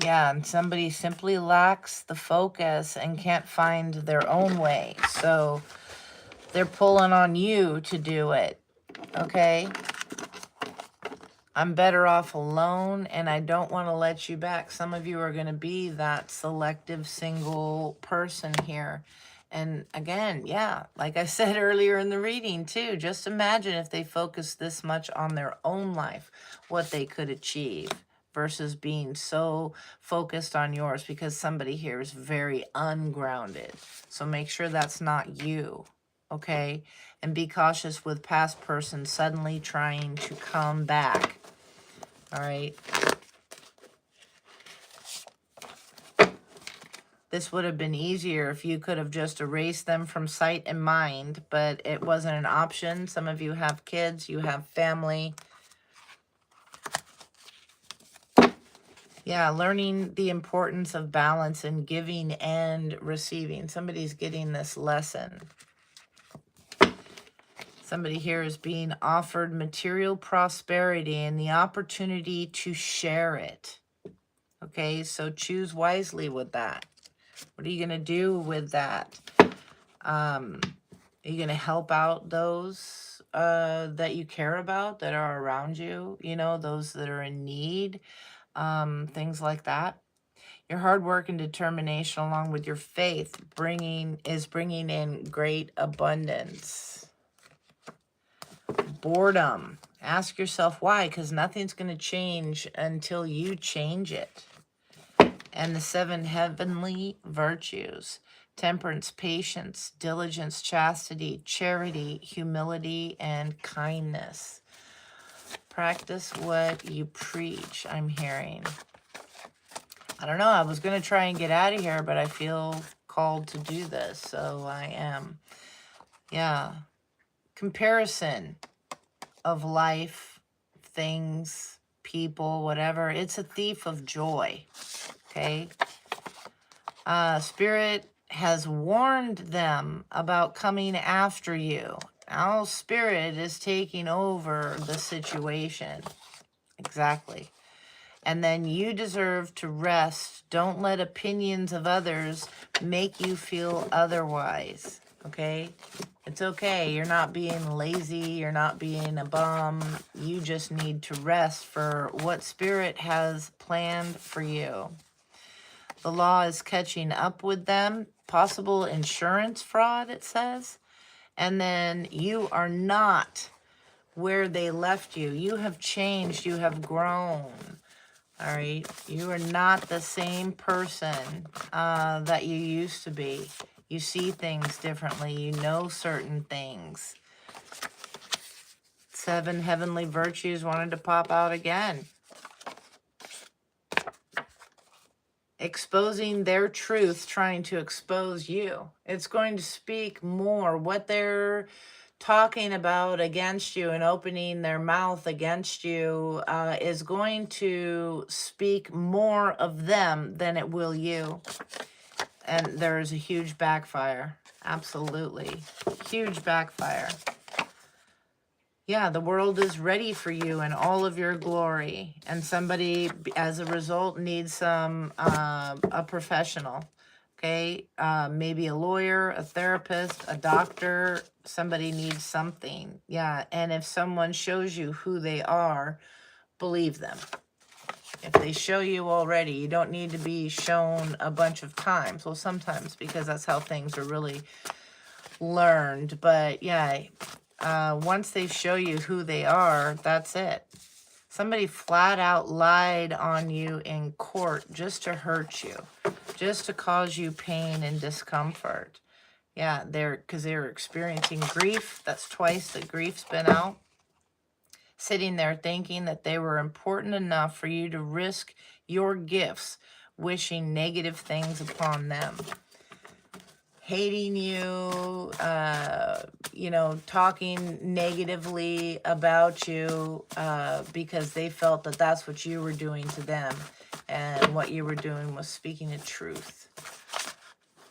Yeah, and somebody simply lacks the focus and can't find their own way. So they're pulling on you to do it. Okay? I'm better off alone and I don't want to let you back. Some of you are going to be that selective single person here. And again, yeah, like I said earlier in the reading too, just imagine if they focused this much on their own life, what they could achieve versus being so focused on yours, because somebody here is very ungrounded. So make sure that's not you, okay? And be cautious with past persons suddenly trying to come back. All right. This would have been easier if you could have just erased them from sight and mind, but it wasn't an option. Some of you have kids, you have family. Yeah, learning the importance of balance in giving and receiving. Somebody's getting this lesson. Somebody here is being offered material prosperity and the opportunity to share it. Okay, so choose wisely with that. What are you going to do with that? Are you going to help out those that you care about, that are around you? You know, those that are in need, things like that. Your hard work and determination along with your faith is bringing in great abundance. Boredom. Ask yourself why, because nothing's going to change until you change it. And the 7 heavenly virtues: temperance, patience, diligence, chastity, charity, humility, and kindness. Practice what you preach, I'm hearing. I don't know. I was going to try and get out of here, but I feel called to do this, so I am. Yeah. Comparison of life, things, people, whatever. It's a thief of joy. Okay? Spirit has warned them about coming after you. Now Spirit is taking over the situation. Exactly. And then you deserve to rest. Don't let opinions of others make you feel otherwise. Okay? It's okay. You're not being lazy. You're not being a bum. You just need to rest for what Spirit has planned for you. The law is catching up with them. Possible insurance fraud, it says. And then you are not where they left you. You have changed. You have grown. All right. You are not the same person that you used to be. You see things differently. You know certain things. 7 heavenly virtues wanted to pop out again. Exposing their truth, trying to expose you. It's going to speak more. What they're talking about against you and opening their mouth against you is going to speak more of them than it will you. And there is a huge backfire. Absolutely. Huge backfire. Yeah, the world is ready for you in all of your glory. And somebody, as a result, needs some, a professional. Okay? Maybe a lawyer, a therapist, a doctor. Somebody needs something. Yeah, and if someone shows you who they are, believe them. If they show you already, you don't need to be shown a bunch of times. Well, sometimes, because that's how things are really learned. But yeah, once they show you who they are, that's it. Somebody flat out lied on you in court just to hurt you, just to cause you pain and discomfort. Yeah, because they're experiencing grief. That's twice that grief's been out. Sitting there thinking that they were important enough for you to risk your gifts, wishing negative things upon them. Hating you, talking negatively about you because they felt that that's what you were doing to them. And what you were doing was speaking a truth.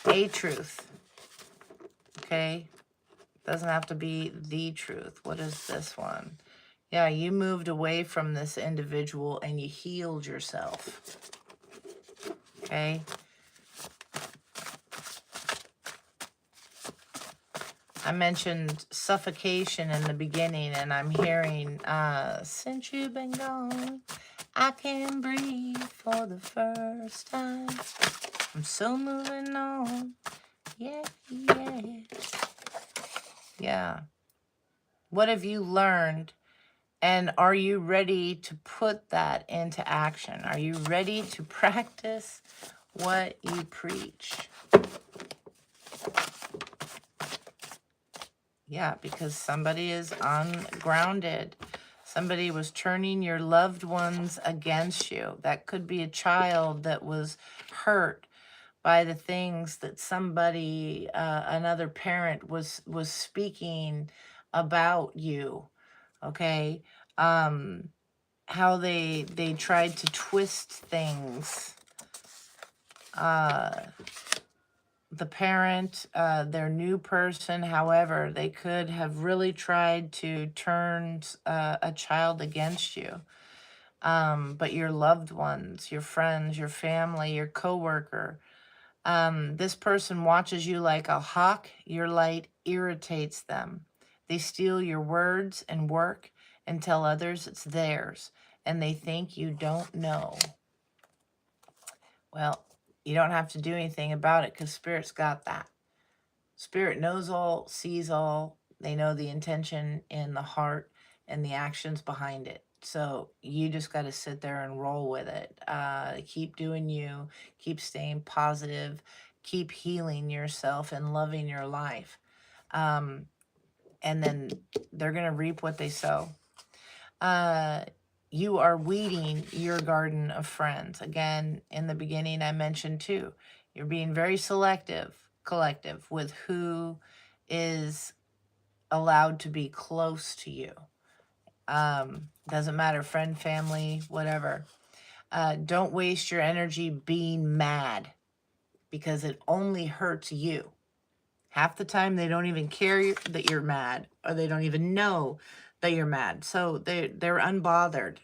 A truth. Okay? Doesn't have to be the truth. What is this one? Yeah, you moved away from this individual and you healed yourself. Okay? I mentioned suffocation in the beginning, and I'm hearing, since you've been gone, I can breathe for the first time. I'm so moving on. Yeah, yeah. Yeah. What have you learned? And are you ready to put that into action? Are you ready to practice what you preach? Yeah, because somebody is ungrounded. Somebody was turning your loved ones against you. That could be a child that was hurt by the things that somebody, another parent was speaking about you. Okay? How they tried to twist things. The parent, their new person, however, they could have really tried to turn a child against you. But your loved ones, your friends, your family, your coworker, this person watches you like a hawk. Your light irritates them. They steal your words and work and tell others it's theirs, and they think you don't know. Well, you don't have to do anything about it because Spirit's got that. Spirit knows all, sees all. They know the intention in the heart and the actions behind it. So you just got to sit there and roll with it. Keep doing you. Keep staying positive. Keep healing yourself and loving your life. And then they're going to reap what they sow. You are weeding your garden of friends. Again, in the beginning, I mentioned too, you're being very collective with who is allowed to be close to you. Doesn't matter, friend, family, whatever. Don't waste your energy being mad because it only hurts you. Half the time, they don't even care that you're mad, or they don't even know that you're mad. So they're unbothered.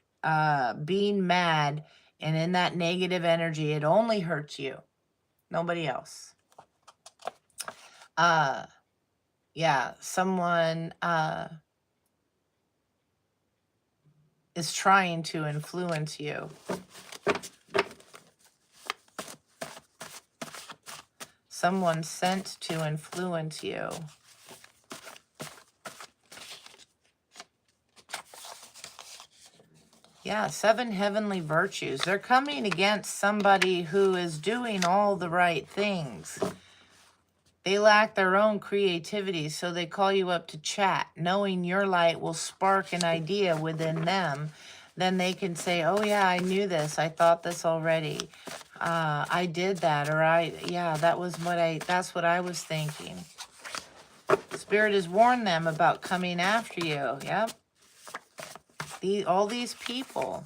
Being mad and in that negative energy, it only hurts you, nobody else. Yeah, someone is trying to influence you. Someone sent to influence you. Yeah, 7 heavenly virtues. They're coming against somebody who is doing all the right things. They lack their own creativity, so they call you up to chat, knowing your light will spark an idea within them. Then they can say, oh yeah, I knew this. I thought this already. I did that, or that's what I was thinking. Spirit has warned them about coming after you. Yep. All these people,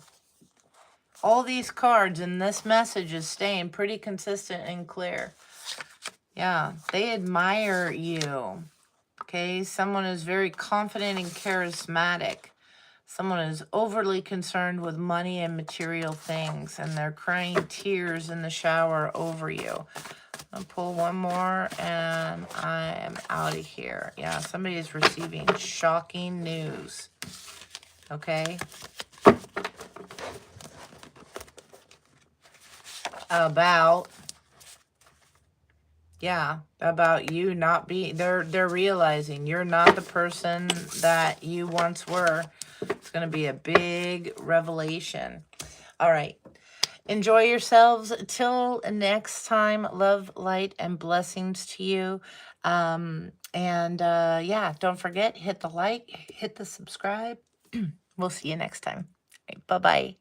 all these cards, and this message is staying pretty consistent and clear. Yeah, they admire you. Okay, someone is very confident and charismatic. Someone is overly concerned with money and material things, and they're crying tears in the shower over you. I'll pull one more, and I am out of here. Yeah, somebody is receiving shocking news. Okay. About you not being, they're realizing you're not the person that you once were. It's going to be a big revelation. All right. Enjoy yourselves. Till next time, love, light, and blessings to you. Yeah, don't forget, hit the like, hit the subscribe. We'll see you next time. Bye-bye.